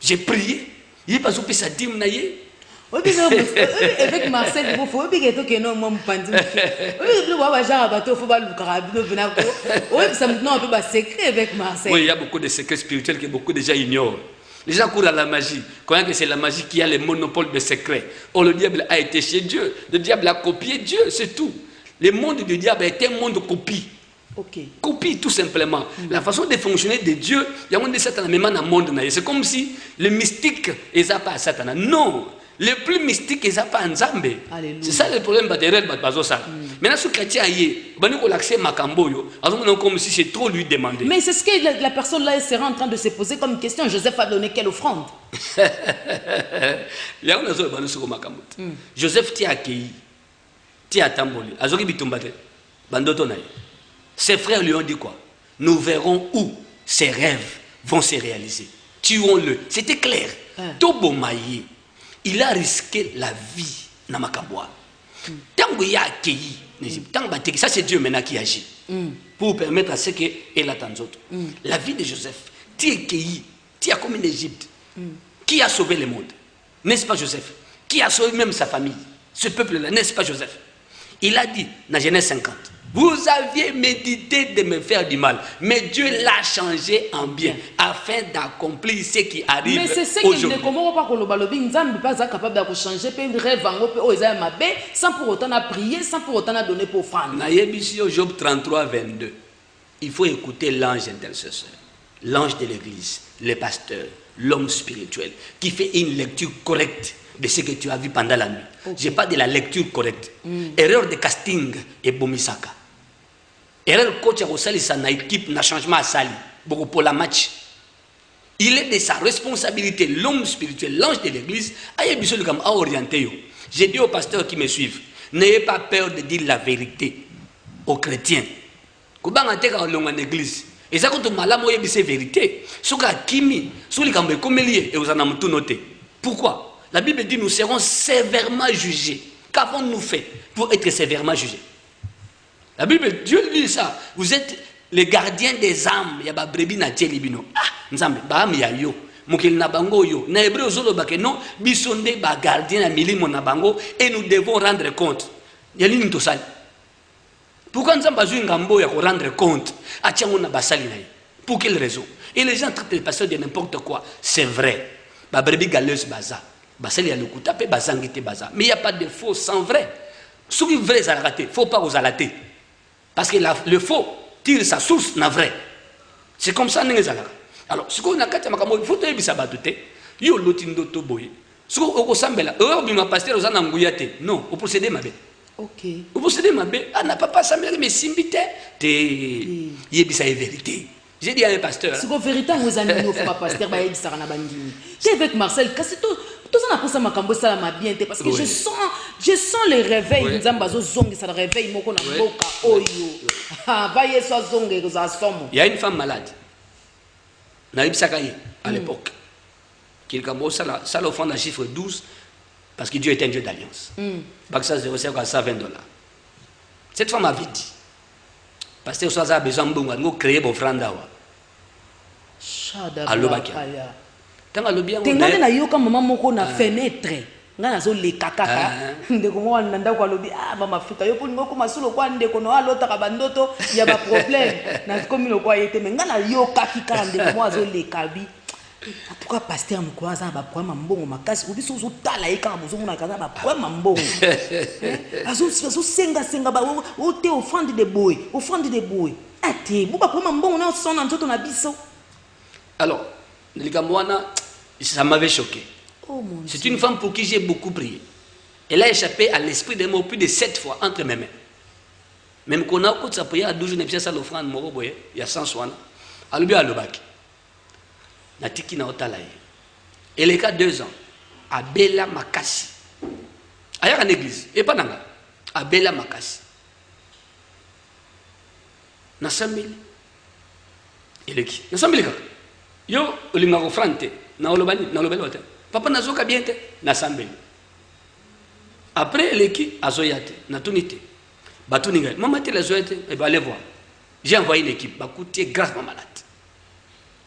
J'ai prié. Il bazo pesa dim na ye. Avec Marcel, il faut que non, moi, je secret avec Marcel. Oui, il y a beaucoup de secrets spirituels que beaucoup de gens ignorent. Les gens courent à la magie, croyant que c'est la magie qui a le monopole de secrets. Or, le diable a été chez Dieu. Le diable a copié Dieu, c'est tout. Le monde du diable est un monde copie. Okay. Copie tout simplement. La façon de fonctionner de Dieu, il y a un de Satan même dans le monde. C'est comme si le mystique n'est pas à Satan. Non. Le plus mystique, ils n'ont pas en Zambé. C'est ça le problème de Maintenant, si le chrétien est l'accès à Makamboyo, comme si c'est trop lui demander. Mais c'est ce que la personne là sera en train de se poser comme question. Joseph a donné quelle offrande? Joseph t'a accueilli, t'a tamboli, azori bitumbate, bandoto naï. Ses frères lui ont dit quoi? Nous verrons où ses rêves vont se réaliser. Tuons-le. C'était clair. Tobo maïe. Il a risqué la vie dans Makaboua. Tant qu'il a accueilli, ça c'est Dieu maintenant qui agit pour permettre à ce qu'il attend d'autres. La vie de Joseph, tu es accueilli, tu as comme en Égypte. Qui a sauvé le monde? N'est-ce pas Joseph? Qui a sauvé même sa famille? Ce peuple-là, n'est-ce pas Joseph? Il a dit dans Genèse 50. Vous aviez médité de me faire du mal, mais Dieu l'a changé en bien, afin d'accomplir ce qui arrive aujourd'hui. Mais c'est ce qui ne comment pas qu'on pas capable de changer, rêve sans pour autant prier, sans pour autant donner pour offrande. Dans Job 33, 22, il faut écouter l'ange intercesseur, l'ange de l'église, le pasteur, l'homme spirituel, qui fait une lecture correcte de ce que tu as vu pendant la nuit. Okay. Je parle de la lecture correcte. Erreur de casting et bomisaka. Erreur coach a na équipe na changement à sali beaucoup pour la match. Il est de sa responsabilité, l'homme spirituel, l'ange de l'église, à orienter. J'ai dit aux pasteurs qui me suivent, n'ayez pas peur de dire la vérité aux chrétiens. Kubanga teka longa l'église. Et ça quand on m'a moyen c'est vérité. Soka kimi, sous les kambe komelie et vous en avez tout noté. Pourquoi? La Bible dit nous serons sévèrement jugés. Qu'avons-nous fait pour être sévèrement jugés? La Bible, Dieu dit ça. Vous êtes les gardiens des âmes. Il y a des brebis na télébino. Ah, nzambe, ba am ya yo. Mokil na bango yo. Na hébreu zolo bakeno, bisonde ba gardien na milimo na bango et nous devons rendre compte. Yali nto sali. Pourquoi nzamba zui ngambo ya ko rendre compte? Atiango na basali na. Pour quelle raison? Et les gens traitent les pasteurs de n'importe quoi. C'est vrai. Ba brebis galeuse baza. Basali ya lokuta pe bazangite baza. Mais il y a pas de faux sans vrai. Ce qui est vrai ça raté, faut pas vous alater. Parce que le faux tire sa source na vrai. C'est comme ça n'engage là. Alors, ce qu'on a katia makamo, il faut te bisa batute. Yo lotindo to boy. Ce qu'on okosambela, bima pasteur ozana nguyate. Non, au procédé mabe. OK. Au procédé mabe, ana papa sambela mais simbite te yebisa vérité. J'ai dit à un pasteur. C'est que vérité vous avez dit au pasteur ba yebisa na bandini. C'est avec Marcel Kassito. Tout ça n'a pas ça makambo ça m'a bien été parce que je sens les réveils nzambazo zongi ça le réveil moko na boka oyo. Ah va yeso zongi ko za somo. Il y a une femme malade. Na ibisakaye à l'époque. Qui kambo ça l'offrande à chiffre 12 parce que Dieu est un Dieu d'alliance. Baksa 0,5 à 120 $. Cette femme avait dit pasteur ça a besoin de créer une offrande awa. Alobaki. Tengane na yoka mama moko na fenêtre ngana zo le kakaka ndeko mo nanda kwa lobi ba mafuta yo poni moko masulo kwa ndeko no alota ka bandoto ya ba problème na komi lo kwa yete me ngana yoka kika ndeko mo zo le kabi pourquoi pasteur mko aza ba problème mbongo makasi obiso zo tala eka bozo mona kaza ba problème mbongo azo senga ba o te offrande de boy ate bu ba problème mbongo na sona nzoto na biso. Alors ça m'avait choqué. Oh, c'est une femme pour qui j'ai beaucoup prié. Elle a échappé à l'esprit des mots plus de 7 fois entre mes mains. Même qu'on a encore sa prière à 12 jours, il y a l'offrande, il y a 100 soins. Elle a l'obaki. Natiki na otalaye. Elle est à 2 ans. À Bela Makasi. Ailleurs en église. Et pas dans là. À Bela Makasi. Na 100 000. Elle est qui? Na 100 000 kaka. Yo, olinga offrande. Na olobani na olobelo te papa nazoka bien te na sambeli après leki azoyate na tunité Batouninga, maman te la souhaite, et ben allez voir. J'ai envoyé une équipe, Bakouti est gravement malade.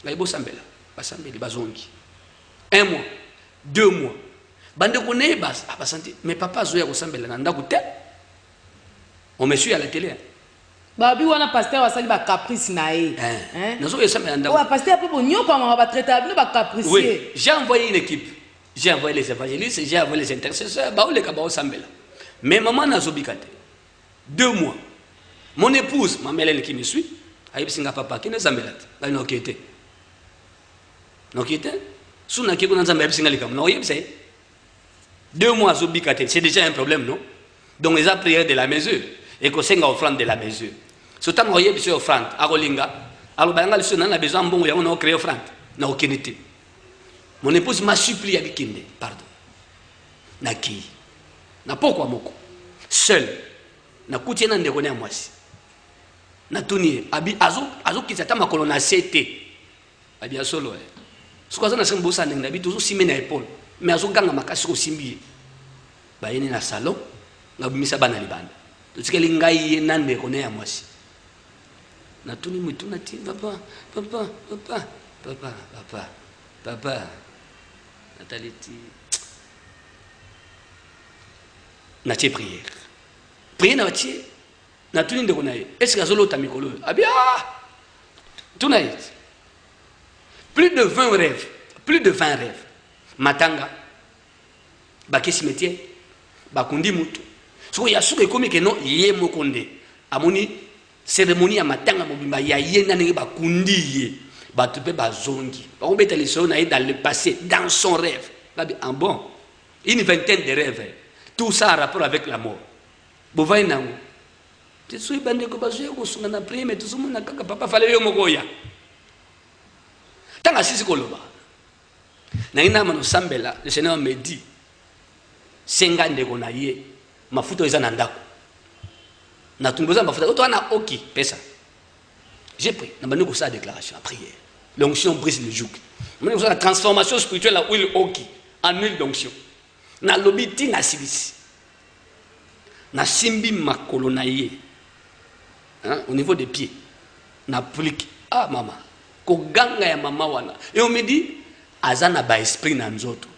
Là, il faut s'embêler. Basambeli, bazongi. 1 mois, 2 mois. Bande connaît, mais papa Zoya Rosambela, nanda goûté. On me suit à la télé. Babi wana pasteur wasali ba caprice nae. Nazo yesambela nanda. Ouais, pasteur peut bonyo pas on va traiter avec ba caprice. Oui, j'ai envoyé une équipe. J'ai envoyé les évangélistes, j'ai envoyé les intercesseurs, ba ole ka ba Rosambela. Mais maman nazo bikate. 2 mois. Mon épouse, ma mère qui me suit, aïe singa papa qui ne Zambela. Là il n'a qu'était. Non qui était. Sous n'a qui qu'on a Zambela singa likam. Non yeb c'est. 2 mois zobikate, c'est déjà un problème, non? Donc les prières de la mesure et qu'on s'enga offrande de la mesure. Ce temps où il y a offrande à Rolinga, alors ben là on a besoin bon on a créé offrande, n'a aucune été. Mon épouse m'a supplié à Bikinde, pardon. Na qui? Na pourquoi moko? Seul. Na koutié na ndekone à moi si. Na tuni abi azo qui s'attend à colonna CT. Abi a solo. Ce qu'on a na sembo sa n'enga bi toujours simé na épaule. Mais azo ganga makasi ko simbi. Ba yene na salon. Na bimisa bana libanda tsikeli ngai nande kone ya mwasi na tuni mwitu na ti papa nataliti na tie prière na tie na tuni ndeko na ye est-ce que azolo tamikolo abia tonight plus de 20 rêves matanga baki cimetière bakundi mutu. So ya suka ikomi ke no ye mokonde amoni cérémonie ya matanga mobimba ya ye nani ba kundi ye ba tupe ba zongi ba obeta les sons dans le passé dans son rêve là en bon une vingtaine de rêves tout ça en rapport avec la mort bovai nango te sui bande ko bazo ko sunga na prière mais tout ce monde kaka papa fallait yo mokoya tanga sisi koloba na ina mano sambela le Seigneur me dit senga ndeko na ye mafuta eza na ndako na tungoza mafuta oto na oki pesa j'ai pris na bandi ko sa déclaration à prière l'onction brise le joug mais la transformation spirituelle à huile oki en huile d'onction na lobiti na silisi na simbi makolo na ye au niveau des pieds na plique ah maman ko ganga ya mama wana et on me dit azana ba esprit na nzoto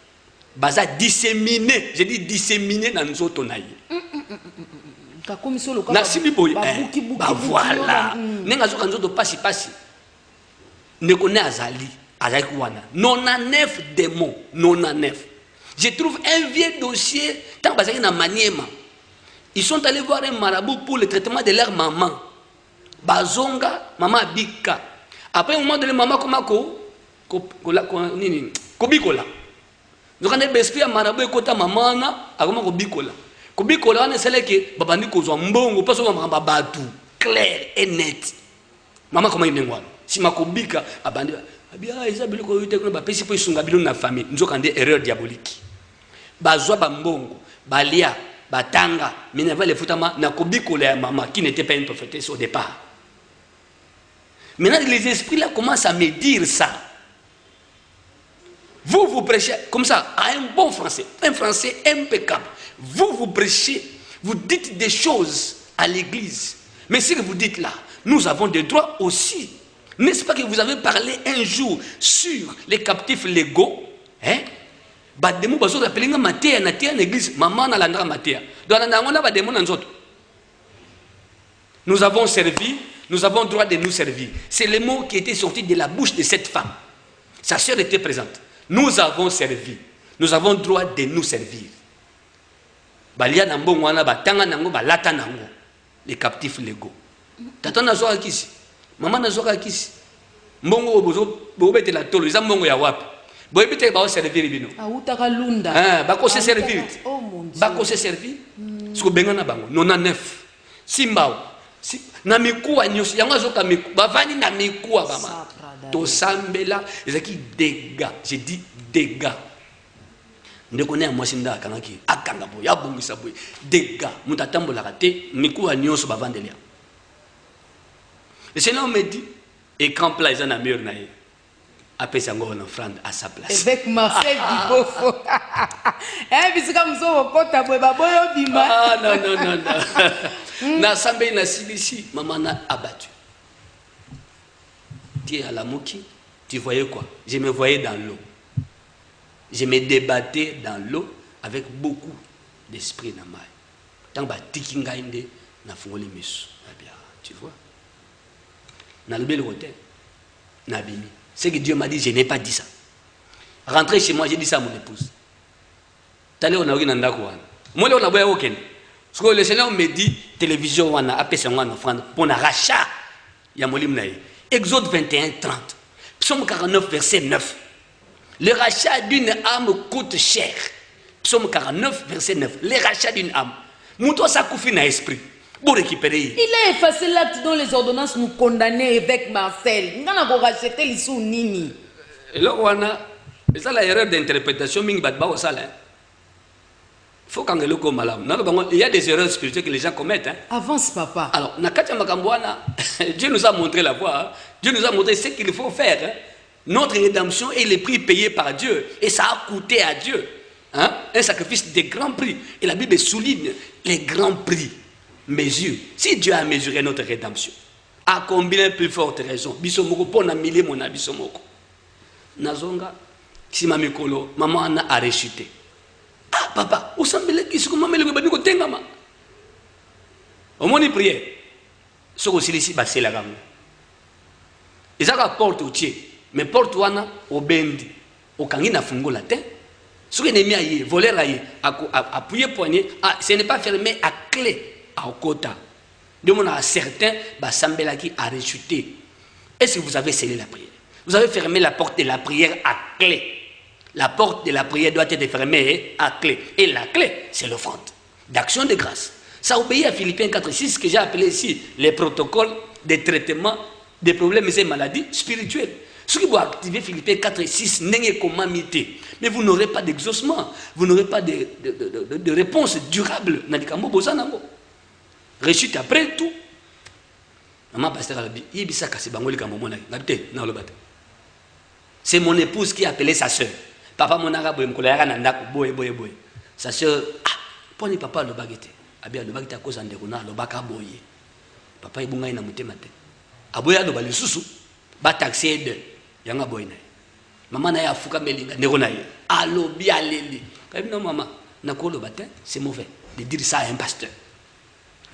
baza disséminé, j'ai dit disséminé dans nos autres naïe. Na sibi boy, bah voilà. Nenga zo kanzo do pasi. Ne connaît azali kwana. 99 démons, 99. Je trouve un vieux dossier tant basé na Maniema. Ils sont allés voir un marabout pour le traitement de leur maman. Bazonga, maman Bika. Après un moment donné, maman Kobikola. Donc on est esprit à marabout kota mamana akoma kobikola on est que babandi kozwa mbongo parce que mama batu clair et net mama comment il ngwa si makobika abandi abia isabeli ko yute ko ba pesi po isunga bilo na famille nzoka ndé erreur diabolique bazwa ba mbongo balia batanga mineva le futama na kobikola ya mama qui n'était pas une prophétesse au départ. Maintenant les esprits là commencent à me dire ça. Vous prêchez comme ça, à un bon français, un français impeccable. Vous prêchez, vous dites des choses à l'église. Mais ce que vous dites là, nous avons des droits aussi. N'est-ce pas que vous avez parlé un jour sur les captifs légaux? Nous avons servi, nous avons droit de nous servir. C'est le mot qui était sorti de la bouche de cette femme. Sa sœur était présente. Nous avons servi. Nous avons droit de nous servir. Balia nambo wana batanga nango balata nango. Les captifs légaux. Tata nazoka kisi. Maman nazoka kisi. Mbongo bozo bete la tolo. Iza mbongo ya wapi. Boye bete ba servir bino. Autaka lunda. Bako se servir. Oh mon Dieu. Bako se servir. Siko benga na bango. 99. Simbao. Na mikuwa nyosi. Yango azoka mikuwa. Bavani na mikuwa bama. Tosambela, ezaki dégâts. J'ai dit dégâts. Ne connais moi sinda kanaki akanga bo ya bongisa boy dégâts. Mutatambola raté mikuwa nyoso bavandelia. Le Seigneur me dit et quand plat ezana meilleur nae. Après ça on offrande à sa place. Avec Marcel Dibofo. Bisika mso okota boy baboyo bima. Ah non. Na sambe na silisi, maman a abattu. Tu es à la Mouki, tu voyais quoi? Je me voyais dans l'eau. Je me débattais dans l'eau avec beaucoup d'esprit dans ma. Tant que tikinga inde na fungoli misu. Tu vois? Na le bel hôtel. Na bimi. C'est que Dieu m'a dit, je n'ai pas dit ça. Rentrez chez moi, j'ai dit ça à mon épouse. T'allais on a eu nanda quoi? Moi là on a boya aucun. Parce que le Seigneur me dit télévision on a appelé ça on offrande pour un rachat. Ya molim naï. Exode 21 30. Psaume 49 verset 9. Le rachat d'une âme coûte cher. Psaume 49 verset 9. Le rachat d'une âme. Mouton ça koufi na esprit. Pour récupérer. Il a effacé l'acte dont les ordonnances nous condamnaient avec Marcel. Nous avons racheté les sous Nini. Et là, on a. C'est ça l'erreur d'interprétation. Il faut qu'on le malam. Il y a des erreurs spirituelles que les gens commettent. Hein. Avance, papa. Alors, Dieu nous a montré la voie. Hein. Dieu nous a montré ce qu'il faut faire. Hein. Notre rédemption est le prix payé par Dieu. Et ça a coûté à Dieu. Hein. Un sacrifice de grands prix. Et la Bible souligne les grands prix. Mesure. Si Dieu a mesuré notre rédemption, à combien plus forte raison? Bisomoko pour na millier mon abisomoko. Nazonga, si ma mikolo, maman a rechuté. Ah papa, où s'embele qui se maman le bébé tengama. Au moins il priait. Ce que c'est ici, c'est la gamme. Ils ont la porte au tiers, mais porte wana au bendi, au kangina fungo latin. Ce qui est mis à y voler à appuyer poignet, ce n'est pas fermé à clé. À Okota. De mon a certains, Sambelaki a rechuté. Est-ce que vous avez scellé la prière? Vous avez fermé la porte de la prière à clé. La porte de la prière doit être fermée à clé. Et la clé, c'est l'offrande d'action de grâce. Ça obéit à Philippiens 4:6, que j'ai appelé ici les protocoles de traitement des problèmes et maladies spirituelles. Ce qui va activer Philippiens 4:6, n'est comment miter. Mais vous n'aurez pas d'exaucement. Vous n'aurez pas de réponse durable. Réchute après tout. Maman pasteur a dit, c'est mon épouse qui a appelé sa soeur. Papa mon arabe boy. Sa soeur, poni papa le baguette. Abia le baguette à cause de le baka boye. Papa est bon na mutemate. Aboya le bali susu, ba taxi de yanga boy na. Maman na ya fuka melinga nerona ye. Allo bi aleli. Non maman, na ko le batin, c'est mauvais de dire ça à un pasteur.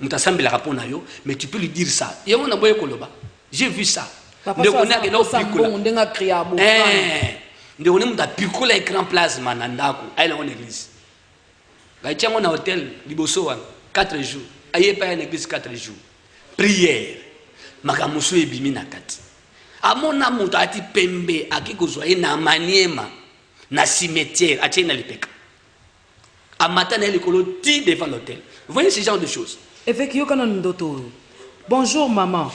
Mais tu peux lui dire ça. J'ai vu ça. On a picolé l'écran plasma dans l'église. On a un hôtel, 4 jours. Aïe pas une église 4 jours. Prière. Makamusu et bimi nakati. A mon amour, a ti pembe, a qui que na maniema, na cimetière, a tient le peka. A matin, elle est ti devant l'hôtel. Vous voyez ce genre de choses. Bonjour maman.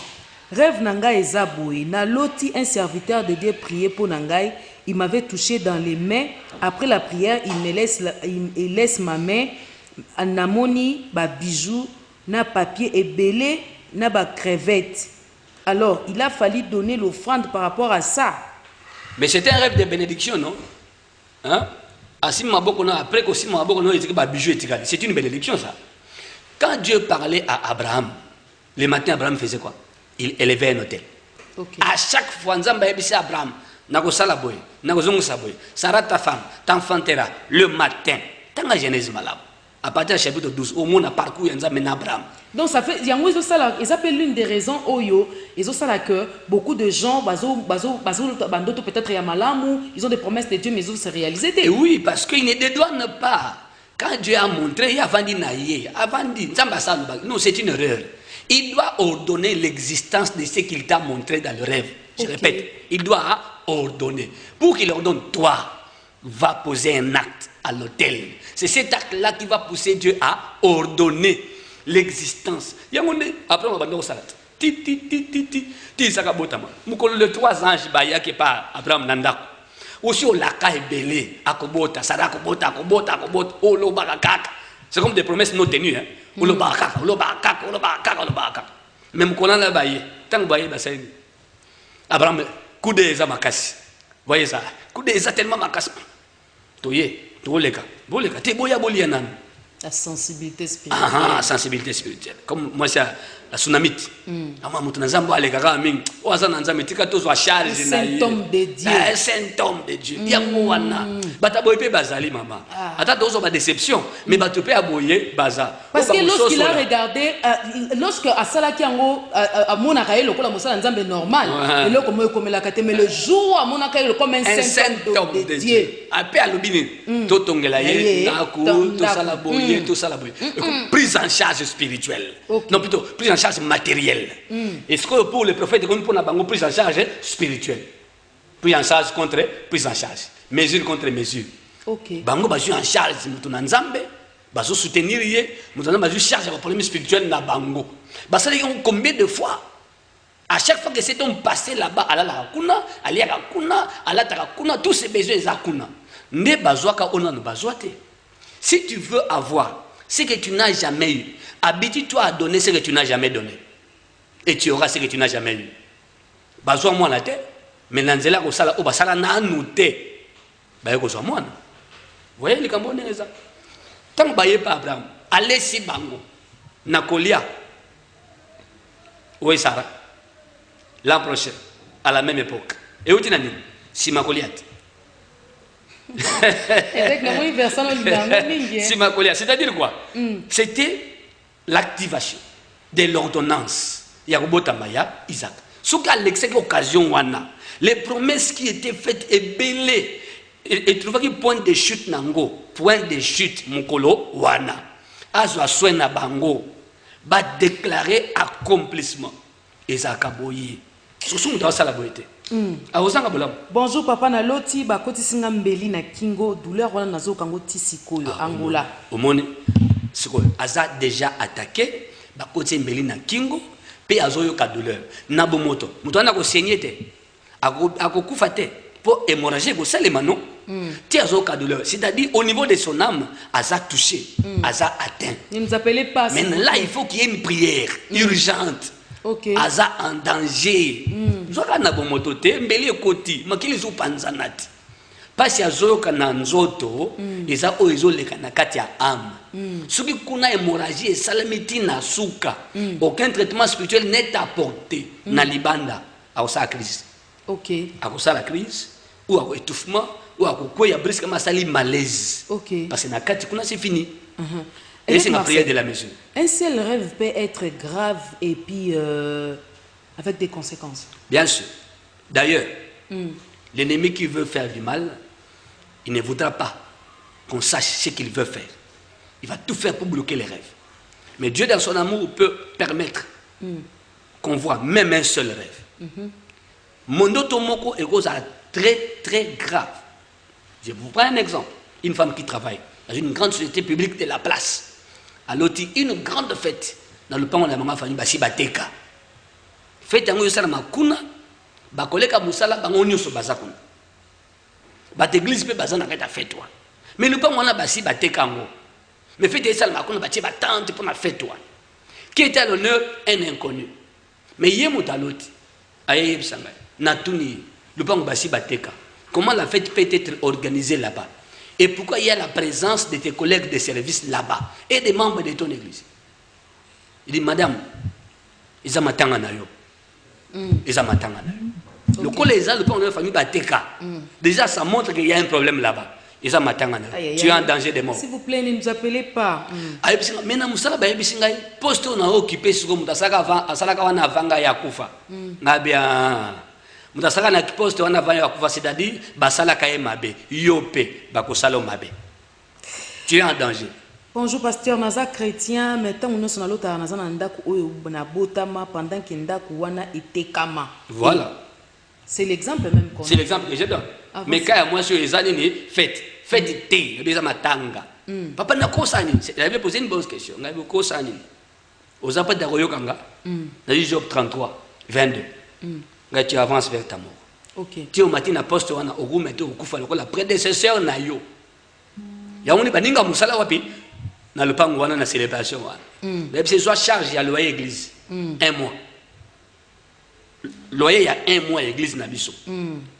Rêve Nangai Ezaboui. Na loti un serviteur de Dieu prier pour Nangai. Il m'avait touché dans les mains. Après la prière, il laisse ma main. Namoni, ba bijoux, na papier et belé, na ba crevette. Alors, il a fallu donner l'offrande par rapport à ça. Mais c'était un rêve de bénédiction, non? Hein? C'est une bénédiction, ça. Quand Dieu parlait à Abraham, le matin, Abraham faisait quoi? Il élevait un hôtel. Okay. À chaque fois, Nzamba ebisi Abraham, Nagosala boy, Nagozongusa boy, Sarah ta femme, t'enfantera le matin. Tant la Genèse malade. À partir du chapitre 12, au monde a parcouru Nzamba Abraham. Donc ça fait, ils appellent l'une des raisons Oyo, ils ont ça que beaucoup de gens, peut-être ils ont des promesses de Dieu, mais ils ont se réaliser. Et oui, parce qu'ils ne dédouanent pas. Quand Dieu a montré, il a vendu naïe, avant dit, non, c'est une erreur. Il doit ordonner l'existence de ce qu'il t'a montré dans le rêve. Je répète, il doit ordonner. Pour qu'il ordonne, toi, va poser un acte à l'autel. C'est cet acte-là qui va pousser Dieu à ordonner l'existence. Après, on va dire au salat. Le 3 anges, qui est pas Abraham Nandak. Aussi, on l'a belé, akobota, sarakobota, akobota, olobakaka. C'est comme des promesses non tenues. Olobakaka. Même quand on l'a baillé, tant que baillé, c'est Abraham, coup de eza makasi. Voyez ça, coup de eza tellement makasi. Toye, toleka, boleka, te boya bolia nan. La sensibilité spirituelle. La sensibilité spirituelle. Comme moi, c'est la tsunamite. Moi, je suis allé à Ming. Un symptôme de Dieu. Un symptôme de Dieu. Il y a un peu bazali, maman. Attends, une déception. Mais tu peux aboyer baza. Parce que lorsqu'il a regardé, lorsque Asala Kiango, à mon akaïlo, comme la Moussa Nzambe normal, et là, comme la kate, mais le jour à mon akaïlo, comme un symptôme de Dieu. Après, à l'obine, tout tongelaye, tout ça la boye, tout ça la boye. Prise en charge spirituelle. Non, plutôt, prise en charge matérielle. Est-ce que pour les prophètes, comme pour la bango, prise en charge spirituelle? Prise en charge contre prise en charge. Mesure contre mesure. Ok. Bango, bah, en charge, moutou Nzambe, bah, soutenir, moutou Nzambe, bah, charge le problème spirituel na bango. Bah, ça, combien de fois? À chaque fois que cet homme passait là-bas, à la kuna, à la kuna, à la tarakuna, tous ces besoins, ils kuna. Ne bazouaka, on ne bazouate. Si tu veux avoir ce que tu n'as jamais eu, habitue-toi à donner ce que tu n'as jamais donné. Et tu auras ce que tu n'as jamais eu. Bazoua moi la tête, mais nanzela ko sala, oba sala na noté. Bah ko so moi. Vous voyez les Camerounais ça? Tant que baye pas Abraham, allez si bango, nakolia. Oui Sarah. L'an prochain, à la même époque. Et où tu n'as dit? Si ma Goliath. C'est-à-dire quoi? C'était l'activation de l'ordonnance. Yagobotamaya, Isaac. Sous cette occasion, les promesses qui étaient faites et belées. Et tu vois qu'il point de chute nango, point de chute mukolo wana. Azwa swena bango, va déclarer accomplissement. Isaac aboye. Bonjour papa na loti ba koti singa mbeli na kingo douleur wana nazo kango tisikoyo Angola. Omoni sikoyo aza déjà attaqué ba koti mbeli na kingo pe azoyo ka douleur na bomoto muto ana ko saigner te akokufa te pour hémorragie ko salema non ti azoyo ka douleur, c'est-à-dire au niveau de son âme aza touché aza atteint. Ne nous appelez pas. Mais là il faut qu'il y ait une prière urgente. Okay. Aza en danger. Zoka na bomoto te mbeli ekoti makili zo panzanati. Pasi azoyo kana nzoto eza oizo leka na kati ya âme. Soki kuna hémorragie et salamiti na suka. Aucun traitement spirituel n'est apporté na libanda à sa crise. OK. À la crise ou à étouffement ou à koya brisque masali malaise. OK. Parce que na kati kuna c'est fini. Et c'est ma prière de la mesure. Un seul rêve peut être grave et puis avec des conséquences. Bien sûr. D'ailleurs, l'ennemi qui veut faire du mal, il ne voudra pas qu'on sache ce qu'il veut faire. Il va tout faire pour bloquer les rêves. Mais Dieu, dans son amour, peut permettre qu'on voit même un seul rêve. Mondo Tomoko est chose très, très grave. Je vous prends un exemple. Une femme qui travaille dans une grande société publique de la place. Alors, une grande fête dans le pan de la maman famille Basi Bateka. Fête en Yosala Makuna, Bakoleka Moussala, Bangonioso Bazakuna. Bat église peut bazana à fête. Mais le pan on a Basi Bateka. Mais fête Yosala Makuna, Bati Batante pour la fête. Qui était à l'honneur? Un inconnu. Mais Yemotaloti, Aye Sangay, Natuni, le pan Basi Bateka. Comment la fête peut être organisée là-bas? Et pourquoi il y a la présence de tes collègues de service là-bas et des membres de ton église? Il dit, madame, ils ont matanga na yo. Ils ont matanga na yo. Le collège, le père de la famille Bateka. Déjà, ça montre qu'il y a un problème là-bas. Ils ont matanga na yo. Tu es en danger de mort. S'il vous plaît, ne nous appelez pas. Maintenant, Moussala Bayebisinga, poste on a occupé sur le Moutasaka wana vanga yakufa. Ngabia. Mutasaka na kiposte wana vanya yakufa, c'est-à-dire basala kaye mabe yope bakosala mabe. Tu es en danger. Bonjour pasteur, naza chrétien, mais tant on est l'autre naza nandaku oyo na botama pendant que ndaku wana etekama. Voilà. C'est l'exemple même qu'on. C'est l'exemple que je donne. Mais quand moi sur les années fête té, déjà matanga. Papa na kosani, j'avais posé une bonne question. Ngabio kosani. Aux appels de Royokanga. Dans Job 33 22. Tu avances vers ta mort. Ok. Tu au matin poste wana ogumete okufa lokola prédécesseur na yo. Ya on baninga musala wapi na le pango wana na célébration wana. Mais c'est soit charge ya loyer église 1 mois. Loyer il y a 1 mois église na biso.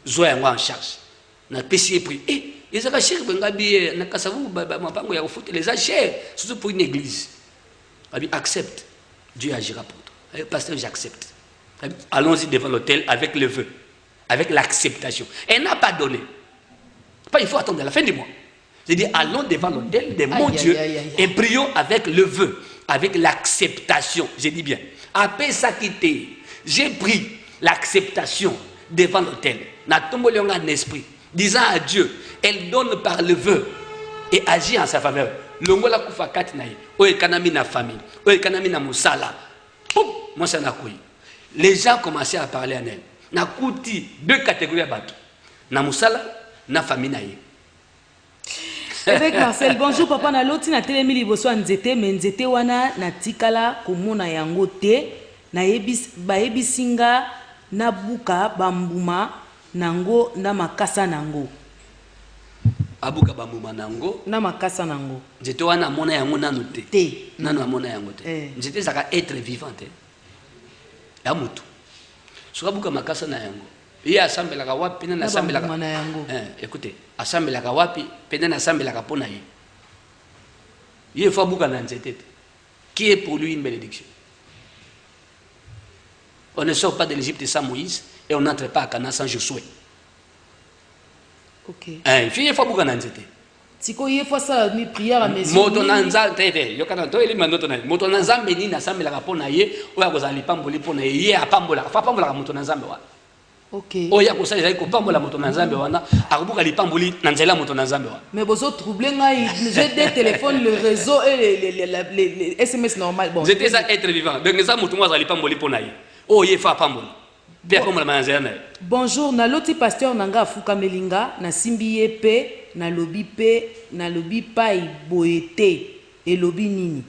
Zo yango en charge. na pesi pris ils ont cher bengabi na kasavu mapango ya foot les a cher surtout pour une église. Accepte, Dieu agira pour toi. Pasteur, j'accepte. Allons-y devant l'autel avec le vœu, avec l'acceptation. Elle n'a pas donné. Pas il faut attendre la fin du mois. Je dis allons devant l'autel de mon Dieu et prions avec le vœu, avec l'acceptation. Je dis bien. Après ça quitter, j'ai pris l'acceptation devant l'autel. N'a tombé en esprit, disant à Dieu, elle donne par le vœu et agit en sa faveur. Longola kufa kati na ye oye kanami na famille oye kanami na musala poum moi ça n'a koui les gens commençaient à parler en elle na kuti deux catégories à bateau na musala na famille na ye. Avec Marcel, bonjour papa na loti na telemi liboso nzete mais nzete wana na tikala komona yango te na yebis ba yebisinga na buka bambuma nango na makasa nango. Abuka bambuma nango na makasa nango. Nzete wana mona yango nanu te. Te. Nanu mona yango te. Nzete zaka être vivante. Ya mutu. Soka buka makasa na yango. Iya asambelaka wapi na asambelaka. Écoutez, asambelaka wapi pena na asambelaka pona ye. Il faut buka na nzete. Qui est pour lui une bénédiction? On ne sort pas de l'Égypte sans Moïse et on n'entre pas à Canaan sans Josué. Ok. Il faut beaucoup d'années. Si il faut ça, ni prière à mes yeux. Motonanza, yo kana to elima ndotonai. Motonanza meni na sambe la kapona ye, oya kozali pamboli pona ye a pambola. Fa pambola motonanza mbe wa. Ok. Oya kosali zali ko pambola motonanza mbe wana, akubuka li pamboli na nzela motonanza mbe wa. Mais bozo troublé ngai, j'ai des téléphones, le réseau et les SMS normal bon. J'étais ça être vivant. Donc ça motonanza zali pamboli pona ye. Oye fa pambola. Bonjour, naloti pasteur nanga afuka melinga na simbi yepe na lobi pai boete et lobi nini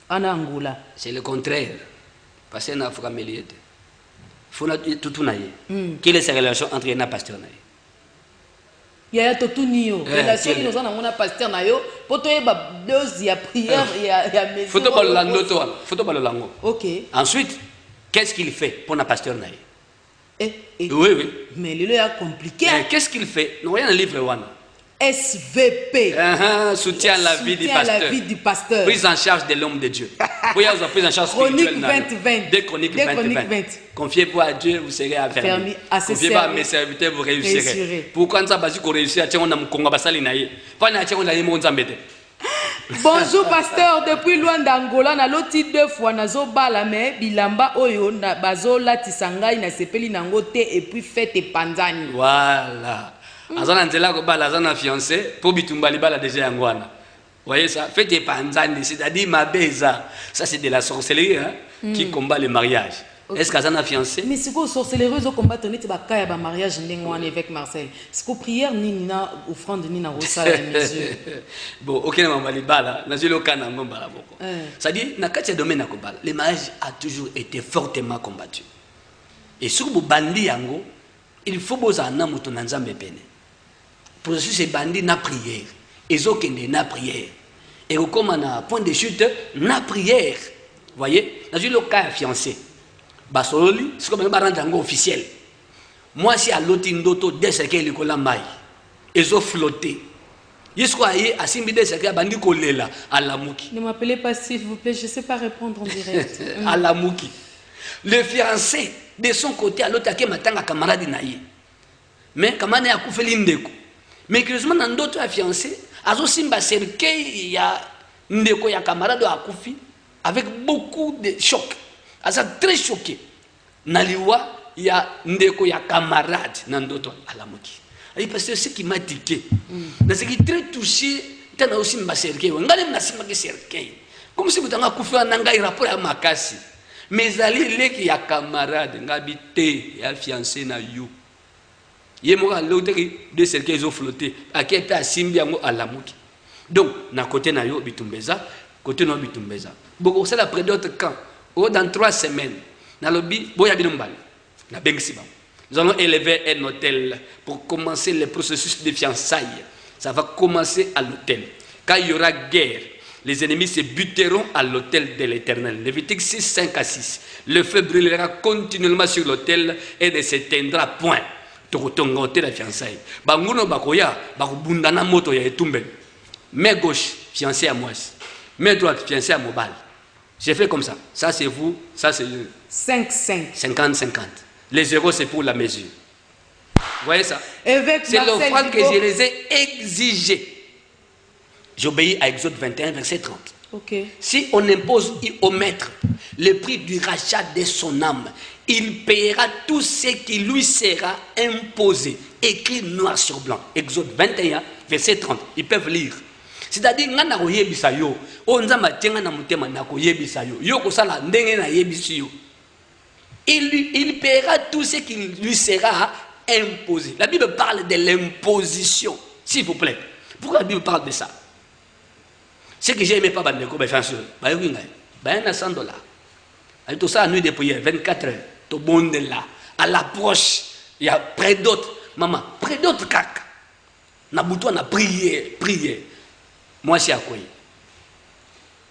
ana Angola. C'est le contraire. Pasteur na afuka meliete. Fona tutu na ye. Quelle est sa relation entre un pasteur na ye? Ya tutu niyo. Relation qui nous en a pasteur na yo. Poto yeba dose ya prière ya maison. Photo balolango to. Photo balolango. OK. Ensuite, qu'est-ce qu'il fait pour un pasteur na ye? Oui, oui. Mais le est compliqué. Qu'est-ce qu'il fait? Non, il y a un livre one. SVP. Soutient la vie du pasteur. Prise en charge de l'homme de Dieu. Oui, vous avez prise en charge spirituelle. Chronique 2020. Des chroniques 2020. Confiez-vous à Dieu, vous serez affermi. Confiez-vous à mes serviteurs, vous réussirez. Pourquoi nous avons réussi à tirer un Congo basali naïe? Pas na tirer un aïe zambete. Bonjour pasteur, depuis loin d'Angola na loti 2 fois nazo bala me bilamba oyo na bazo latisa ngai na sepeli nango te et puis fête panzani. Voilà. Azana nzela ko bala azana fiancé pour bitumba libala déjà yangwana. Vous voyez ça? Fête panzani, c'est-à-dire ma beza. Ça c'est de la sorcellerie qui combat le mariage. Okay. Est-ce qu'Azana fiancé? Mais si vous sorcellerie au combat on était bakaya ba mariage ndengwana avec Marcel. Si vous prière ni na offrande ni na rosa la mesure. Bon, OK na mama libala, na zelo kana ngomba la boko. Ça dit na kati ya domaine na kobala, le mariage a toujours été fortement combattu. Et sur bo bandi yango, il faut bozana muto na nzambe pene. Processus c'est bandi na prière. Ezokende na prière. Et comme on a point de chute na prière. Vous voyez? Na zelo ka fiancé. Basololi, c'est comme un rendre officiel. Moi, si à l'autindoto, dès ce qu'il y a maille, ils ont flotté. Ils sont allés à Simbide, c'est qu'il y a bandi kolela à la mouki. Ne m'appelez pas s'il vous plaît, je ne sais pas répondre en direct. À la mouki. Le fiancé, de son côté, à l'autre, il y a un camarade naïe. Mais comment il y a un ndeko. Mais curieusement, dans d'autres fiancés, à Simba Serkei, il y a ndeko, il y a un camarade à Koufi, avec beaucoup de chocs. Asa très choqué. Naliwa, il y a ndeko, il y a camarade, nandoto à la moki. Et parce que ce qui m'a tiqué, ce qui est très touché, t'en as aussi m'a serqué. On a même pas serqué. Comme si vous avez coupé un angai rapport à Makasi. Mais allez, les qui y a camarade, ngabité, il y a fiancé na you. Yemoka l'autre de serqué, ils ont flotté. À qui est à Simbiango à la moki. Donc, na côté na yo bitumbeza, côté no bitumbeza. Beaucoup ça après d'autres camps. Dans 3 semaines, nous allons élever un hôtel pour commencer le processus de fiançailles. Ça va commencer à l'hôtel. Quand il y aura guerre, les ennemis se buteront à l'hôtel de l'Éternel. Lévitique 6, 5 à 6. Le feu brûlera continuellement sur l'hôtel et ne s'éteindra point. tokotonga la fiançailles bangono bakoya bakobundana moto ya etumbe main gauche fiancé à moi main droite fiancé à mobile j'ai fait comme ça c'est vous ça c'est 5-5 50-50 les zéros c'est pour la mesure vous voyez ça c'est l'offrande que je les ai exigées j'obéis à Exode 21 verset 30. Okay. Si on impose au maître le prix du rachat de son âme, il paiera tout ce qui lui sera imposé. Écrit noir sur blanc. Exode 21, verset 30. Ils peuvent lire. C'est-à-dire, il paiera tout ce qui lui sera imposé. La Bible parle de l'imposition. S'il vous plaît. Pourquoi la Bible parle de ça? Ce que j'ai aimé pas bandeko, bien sûr, ben 100 $. Avec tout ça, à nuit de prière, 24 heures, tout le monde est là. À l'approche, il y a près d'autres, maman, près d'autres caca. Nabuto, on a prié. Moi, c'est à quoi?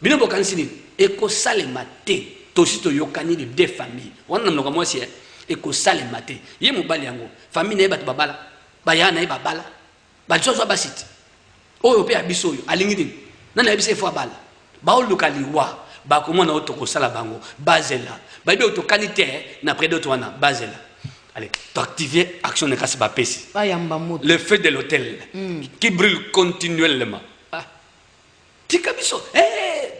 Bien, bon, quand c'est et que ça les maté, tout aussi, tu yokani de deux familles. On a nommé moi, c'est et que ça les maté. Il y a mon baliango, famille n'est pas de babala, bayana n'est pas bala, balchozo basit. Oh, au père Bissoyo, à l'ingénieur. Nana ebise fo bala ba oluka liwa ba komona otoko sala bango bazela ba ibe otokanite na près d'autres wana bazela allez tu activer action de kasi ba pesi le feu de l'hôtel qui brûle continuellement tika biso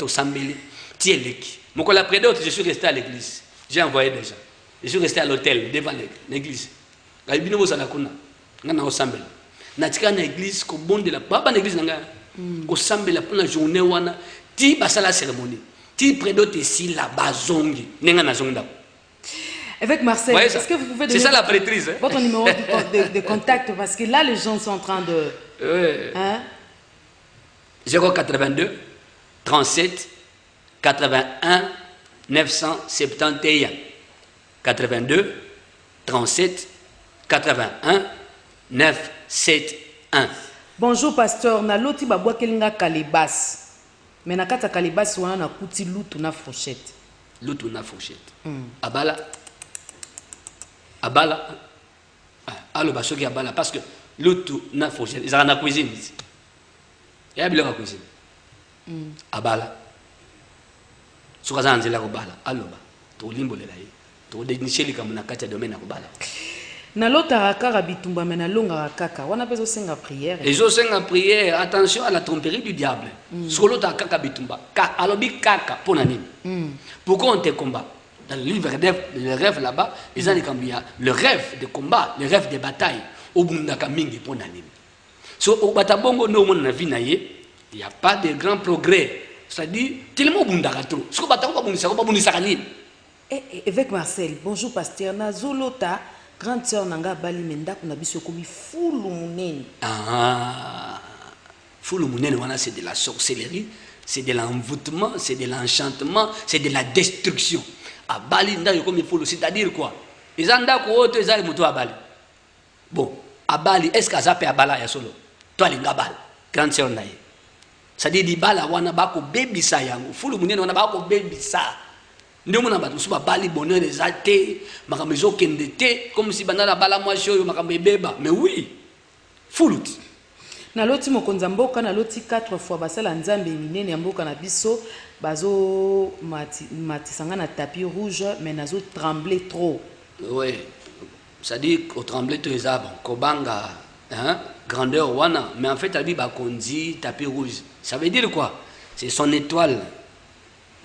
to sambeli ti eleki moko la près d'autres je suis resté à l'église j'ai envoyé des gens je suis resté à l'hôtel devant l'église ga bino bo sala kuna ngana o sambeli na tika na église ko bonde la baba na église nga ko sambela pour la journée wana ti basala cérémonie ti près d'autres ici la bazongi nenga na zonda. Avec Marcel, est-ce que vous pouvez donner c'est ça la prêtrise votre numéro de contact parce que là les gens sont en train de 082 37 81 971 82 37 81 971. Bonjour pasteur, na loti babwa kelinga kalebas. Mais na kata kalebas wana na kuti lutu na fourchette. Lutu na fourchette. Abala. Allo basoki abala parce que lutu na fourchette, ils ont na cuisine. Il y a bien la cuisine. Abala. Sokaza nzela ko bala. Allo ba. To limbo lela yi. To dénicher comme na kata domaine ko bala. Na lota kaka bitumba mena longa kaka wana peso senga prière et zo senga prière attention à la tromperie du diable sur lota kaka bitumba ka alobi kaka pona nini pourquoi on te combat dans le livre le rêve là-bas ils ont dit le rêve de combat le rêve de bataille au bundaka mingi pona nini so au batabongo no mona vie na ye il y a pas de grand progrès c'est-à-dire tellement bundaka trop ce que batabongo babundisa nini. Avec Marcel, bonjour pasteur na zolota grande sœur nanga bali menda kuna biso komi fulu munene. Fulu munene wana c'est de la sorcellerie, c'est de l'envoûtement, c'est de l'enchantement, c'est de la destruction. A bali nda yokomi fulu, c'est-à-dire quoi? Ils anda ko oto ezali muto a bali. Bon, a bali est-ce que ça peut abala ya solo? Toi linga bali, grande sœur naye. C'est-à-dire di bala wana bako bebisa yango, fulu munene wana bako bebisa. Nous avons bali bonheur des athées, makambezo kendete, comme si banana bala moi show makambeba. Mais oui, fulut. Na loti mokonza mboka na loti 4 fois basala nzambe minene ya mboka na biso bazo matisanga na tapis rouge mais nazo trembler trop. Oui, ça dit qu'au trembler tous les arbres, kobanga, hein, grandeur wana, mais en fait abi bakonzi tapis rouge. Ça veut dire quoi? C'est son étoile.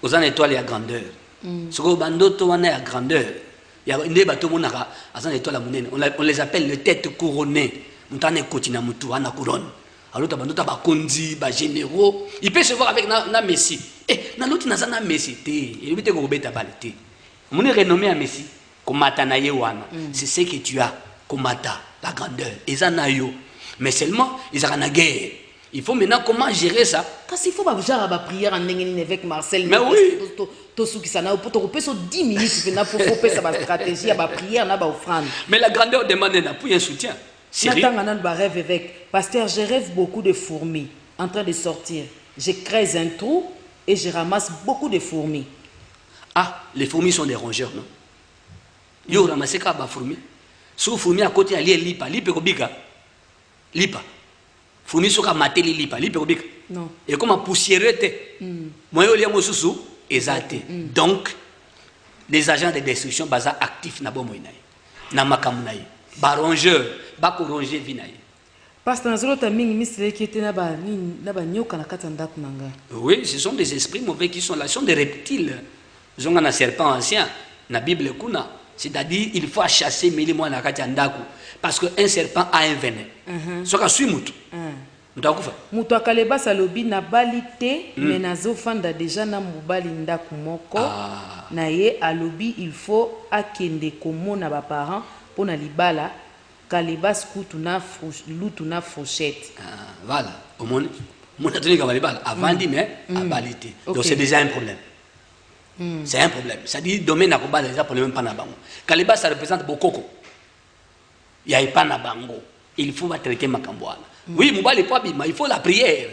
Aux an étoile à grandeur. Ce que bandoto wana à grandeur. Il y a des bateaux monaka à son étoile à monene. On les appelle les têtes couronnées. Montane kotina mutu ana couronne. Alors bandoto ba konzi, ba généraux. Il peut se voir avec na Messi. Na l'autre na Messi té. Il veut te ko beta balité. Mon renommé à Messi. Komata na ye wana. C'est ce que tu as. Komata la grandeur. Ezanayo. Mais seulement ils ont la guerre. Il faut maintenant comment gérer ça. Parce qu'il faut pas genre à prière en nengeni avec Marcel. Mais oui. To suki sana pour te couper sur 10 minutes pour faire sa stratégie à prière na ba offrande. Mais la grandeur demande un appui un soutien. Sérieux. Rêve avec pasteur, je rêve beaucoup de fourmis en train de sortir. Je creuse un trou et je ramasse beaucoup de fourmis. Ah, les fourmis sont des rongeurs, non? Yo ramassé ka ba fourmis. So fourmi à côté ali lipa, lipa kobika. Lipa. Fourmi soka mateli lipa, lipa kobika. Non. Et comme poussiérete. Moi yo liamo susu ezate. Donc les agents de destruction baza actifs na bomo inaye. Na makamu naye. Ba rongeur, ba ko ronger vinaye. Pasteur Nazolo Taming misle qui était na ba nyoka na kati ndako nanga. Oui, ce sont des esprits mauvais qui sont là, ce sont des reptiles. Ils ont un serpent ancien, la Bible kuna. C'est-à-dire il faut chasser mili moi na kati ndako parce que un serpent a un venin. Soka sui mutu. Mutakufa. Mutu akaleba salobi na balite mais nazo fanda déjà na mobali ndako moko. Na ye alobi il faut akende komona ba parents pona libala kaleba skutu na lutu na fourchette. Voilà. Au monde mon atelier kabalibala avant dit mais à balite. Donc c'est déjà un problème. C'est un problème. C'est-à-dire domaine à combat déjà problème pas na bango. Kaleba ça représente bokoko. Il y a pas na bango. Il faut traiter makamboana. Oui, mobali pas bima, il faut la prière.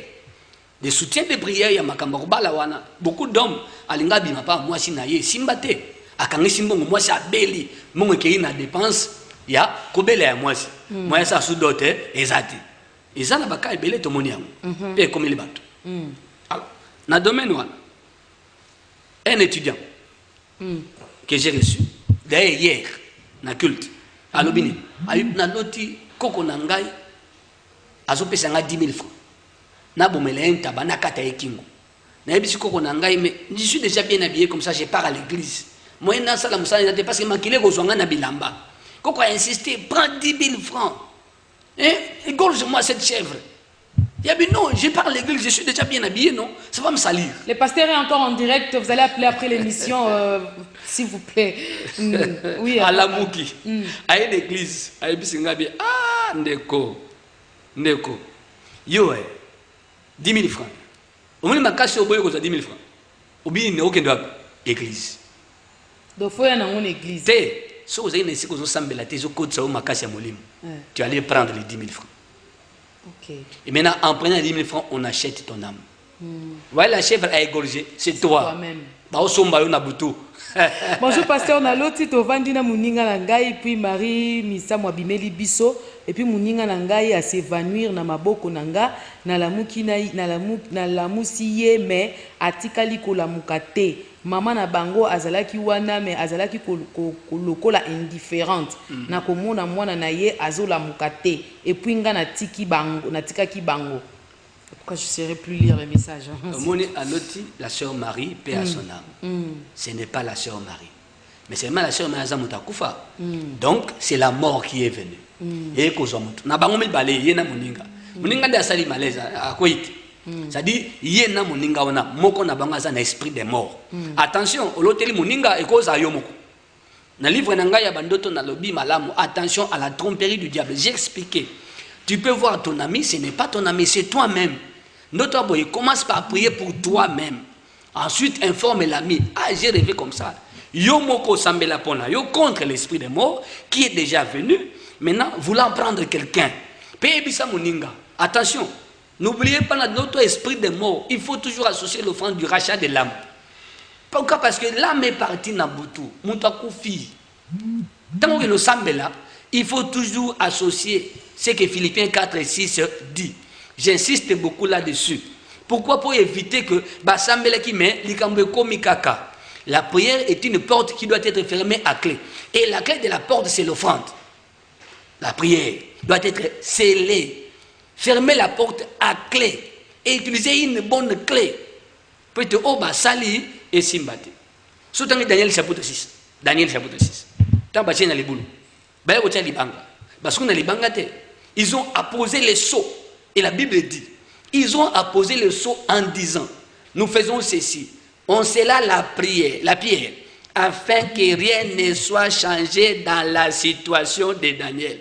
Des soutiens de prière ya makambo bala wana. Beaucoup d'hommes alinga bima pas moi si na ye simbate. Akangi simbongo moi sa beli, mongo ke ina dépense ya kobele ya moi si. Moi ça sous dote ezati. Ezana baka ebele to moni yango. Pe comme les bateaux. Alors, na domaine wana. Un étudiant que j'ai reçu d'ailleurs hier na culte à l'obini ayub na loti koko na ngai azopesa nga 10 000 francs na bomela un tabac na kata ekingo na yebisi koko na ngai mais je suis déjà bien habillé comme ça je pars à l'église moi na sala musala parce que makile ko zwanga na bilamba koko a insisté prends 10 000 francs égorge-moi cette chèvre. Il a dit non, je pars à l'église, je suis déjà bien habillé, non? Ça va me salir. Le pasteur est encore en direct, vous allez appeler après l'émission, s'il vous plaît. Oui. À la mouki. À l'église, à l'église, ah, Ndeko. Yo, 10 000 francs. Au moins, ma casse au boy, 10 000 francs. Au bien, il n'y a aucun droit. Église. Donc, il faut y avoir une église. Si vous avez une église, tu allais prendre les 10 000 francs. Okay. Et maintenant, en prenant 10 000 francs, on achète ton âme. Voilà, la chèvre a égorgé, c'est toi. Toi-même. Bonjour, pasteur. On a l'autre titre, Vandina Mouninga Nangai, puis Marie Missa Mwabimeli Bisso, et puis Mouninga Nangai à s'évanouir na maboko nanga, na la mukinaï, na la moussiye, mais atikali kola mukate. Maman na bango azalaki wana mais azalaki lokola indifférente na komona mwana na ye azola mukate et puis nga na tiki bango na tikaki bango. Pourquoi je ne saurais plus lire les messages? Moni anoti la sœur Marie paix à son âme. Ce n'est pas la sœur Marie. Mais seulement la sœur Marie Zamutakufa. Donc c'est la mort qui est venue. Et kozomutu. Na bango mi balé yena moninga. Moninga de asali malaise à Koiti. C'est-à-dire, yena moninga wana moko na bangaza na esprit des morts. Attention, oloteli moninga ekoza yo moko. Na livre nanga ya bandoto na lobi malamu, attention à la tromperie du diable. J'ai expliqué. Tu peux voir ton ami, ce n'est pas ton ami, c'est toi-même. Notre boy commence par prier pour toi-même. Ensuite, informe l'ami. Ah, j'ai rêvé comme ça. Yo moko sambela pona, yo contre l'esprit des morts qui est déjà venu. Maintenant, voulant prendre quelqu'un. Pebisa moninga. Attention. N'oubliez pas notre esprit de mort. Il faut toujours associer l'offrande du rachat de l'âme. Pourquoi? Parce que l'âme est partie dans Boutou. Moutakou-fi. Tant que nous sommes là, il faut toujours associer ce que Philippiens 4 et 6 dit. J'insiste beaucoup là-dessus. Pourquoi? Pour éviter que la prière est une porte qui doit être fermée à clé. Et la clé de la porte, c'est l'offrande. La prière doit être scellée. Fermez la porte à clé et utilisez une bonne clé. Peut-être Oba Sali et Simbate. Soutenez Daniel chapitre 6. Daniel chapitre 6. Tant que tu as les boules. Ils ont apposé les sceaux. Et la Bible dit ils ont apposé les sceaux en disant nous faisons ceci. On scella la prière, la pierre, afin que rien ne soit changé dans la situation de Daniel.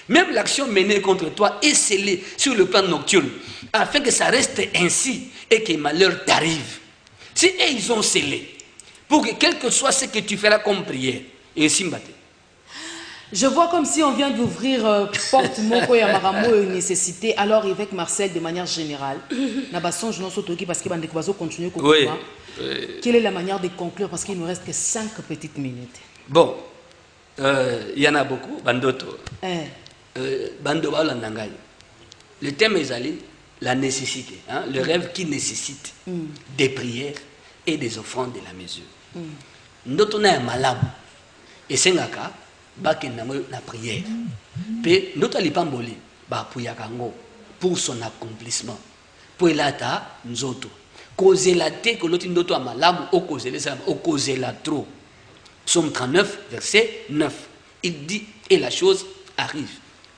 Même l'action menée contre toi est scellée sur le plan nocturne, afin que ça reste ainsi et que malheur t'arrive. Si eux, ils ont scellé, pour que quel que soit ce que tu feras comme prière, et Simbate. Je vois comme si on vient d'ouvrir porte moko ya maramo et nécessité. Alors avec Marcel de manière générale, Nabasson je n'en saute parce qu'il va continuer. Oui. Quelle est la manière de conclure parce qu'il nous reste que 5 petites minutes. Bon, Il y en a beaucoup, Bandoto. Bando Balandangai. Le thème est allé, la nécessité, hein, le rêve qui nécessite des prières et des offrandes de la mesure. Ndoto na malamu, et sengaka, bakendamo na prière. Pe ndoto alipamboli, ba puyakango, pour son accomplissement. Pour elata nzoto. Causer la te que l'autre ndoto a malamu, au causer les âmes, au causer la trop. Psaume 39, verset 9. Il dit, et la chose arrive.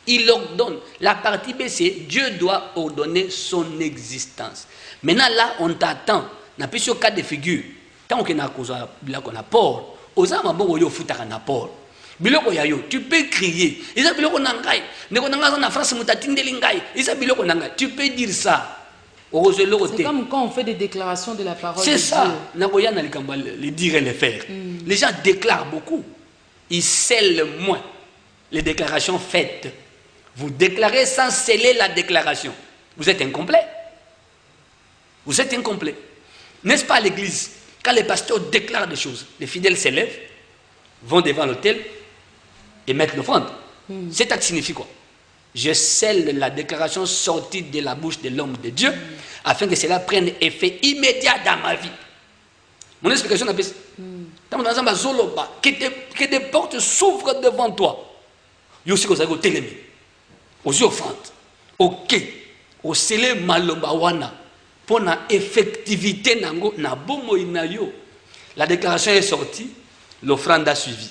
Il ordonne. La partie B, c'est Dieu doit ordonner son existence. Maintenant, là, on t'attend. On a plus sur cas de figure. Tant qu'on a causé qu'on a peur, aux âmes, on a foutu un apport. Tu peux crier. Tu peux dire ça. C'est comme quand on fait des déclarations de la parole de Dieu. C'est ça. Les dire et les faire. Les gens déclarent beaucoup. Ils scellent moins les déclarations faites. Vous déclarez sans sceller la déclaration. Vous êtes incomplet. Vous êtes incomplet. N'est-ce pas à l'église? Quand les pasteurs déclarent des choses, les fidèles s'élèvent, vont devant l'autel et mettent l'offrande. Cet acte signifie quoi? Je scelle la déclaration sortie de la bouche de l'homme de Dieu afin que cela prenne effet immédiat dans ma vie. Mon explication est que des portes s'ouvrent devant toi. Il y a aussi que télémé, aux offrandes, ok, au scellé malobawana, pour la effectivité na bomo inayo. La déclaration est sortie, l'offrande a suivi.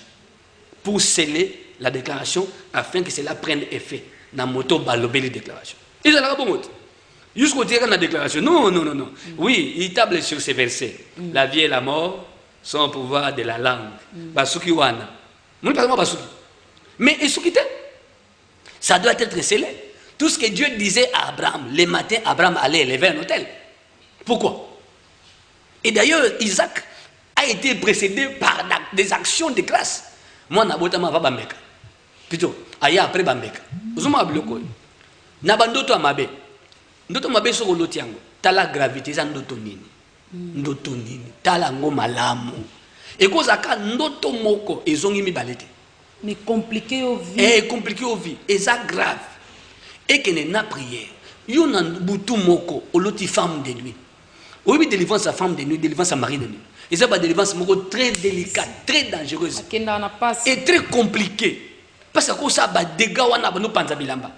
Pour sceller la déclaration afin que cela prenne effet. Na moto balobeli déclaration. Ils ont la bonne jusqu'au terrain de la déclaration. Non. Oui, il table sur ces versets. La vie et la mort sont au pouvoir de la langue. Basuki wana. Mais ça doit être scellé. Tout ce que Dieu disait à Abraham, les matins, Abraham allait élever un autel. Pourquoi? Et d'ailleurs, Isaac a été précédé par des actions de grâce. Moi, Nabotama va Bambeka. Plutôt, aya après Bambeka. Uzuma bloko. Nabandoto amabe. Ndoto mabe soko lotiango. Tala gravité za ndoto nini. Ndoto nini. Tala ngo malamu. Et kozaka ndoto moko ezongi mibalete. Mais compliqué au vie. Compliqué au vie. Et ça grave. Et que na prière. Yon a boutou moko oloti femme de nuit. Oui, délivrance sa femme de nuit, délivrance sa mari de nuit. Et ça, délivrance moko très délicate, très dangereuse. Et très compliquée. Parce que ça va dégâts bilamba.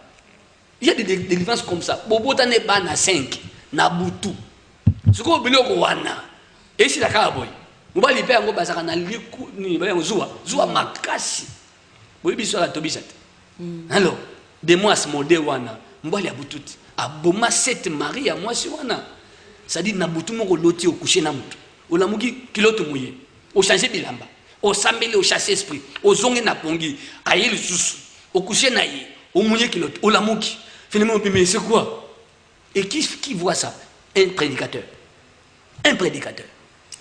Il y a des délivrances comme ça. Bobo tane ba na 5 na butu. Ce ko biloko wana. Et si la kaboy. Mobali pe ngo bazaka na liku ni ba zuwa makasi. Boyi biso la tobisat. Alors, de moi ce modèle wana, mbali ya bututi. Aboma 7 mari ya moi si wana. Ça dit na butu moko loti au coucher na mutu. Olamuki kiloto muye. Au changer bilamba. Au sambele au chasser esprit. Au zonge na pongi. Aye le susu. Au coucher na ye. Au mouillé kiloto. Olamuki. Finalement, mais c'est quoi? Et qui voit ça? Un prédicateur. Un prédicateur.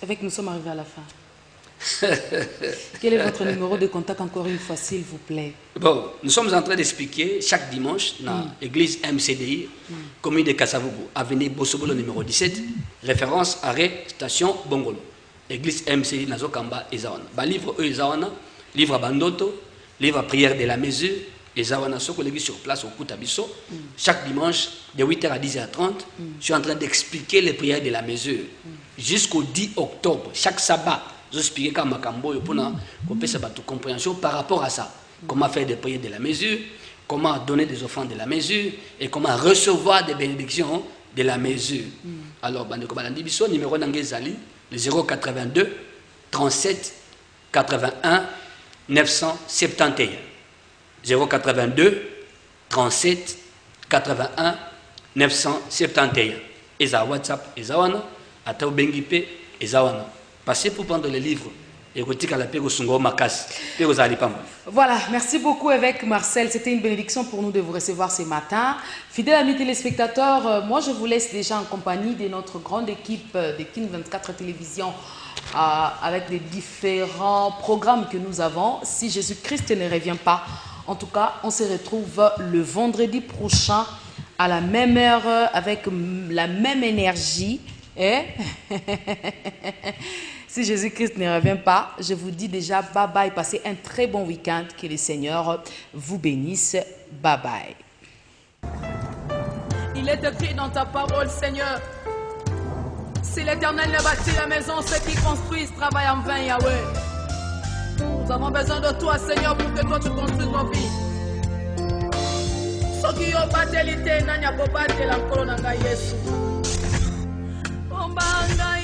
Avec nous sommes arrivés à la fin. Quel est votre numéro de contact encore une fois, s'il vous plaît? Bon, nous sommes en train d'expliquer chaque dimanche dans l'église MCDI, commune de Kasavubu, avenue Bosobolo numéro 17, référence arrêt station Bongolo. Église MCDI Nazokamba Ezawana. Ba livre Ezawana, livre Bandoto, livre prière de la mesure, Ezawana Soko l'église sur place au Koutabiso. Chaque dimanche de 8h à 10h30, je suis en train d'expliquer les prières de la mesure. Jusqu'au 10 octobre, chaque sabbat, j'explique comme Makambo pour qu'on puisse avoir toute compréhension par rapport à ça. Comment faire des prières de la mesure, comment donner des offrandes de la mesure et comment recevoir des bénédictions de la mesure. Alors, Bandeko Balandi Biso, numéro d'Angezali, le 082 37 81 971. 082 37 81 971. Eza WhatsApp, Eza wana, ata bengipe, Eza wana. Passez pour prendre les livres. Voilà, merci beaucoup avec Marcel. C'était une bénédiction pour nous de vous recevoir ce matin. Fidèles amis téléspectateurs, moi je vous laisse déjà en compagnie de notre grande équipe de King 24 Télévision avec les différents programmes que nous avons. Si Jésus-Christ ne revient pas, en tout cas, on se retrouve le vendredi prochain à la même heure avec la même énergie. Si Jésus-Christ ne revient pas, je vous dis déjà bye bye. Passez un très bon week-end. Que le Seigneur vous bénisse. Bye bye. Il est écrit dans ta parole, Seigneur. Si l'Éternel ne bâtit la maison, ceux qui construisent travaillent en vain, Yahweh. Nous avons besoin de toi, Seigneur, pour que toi tu construises nos vies. Soki yo batelite nani akobatela nkolo na ngai Yesu. Omba ngai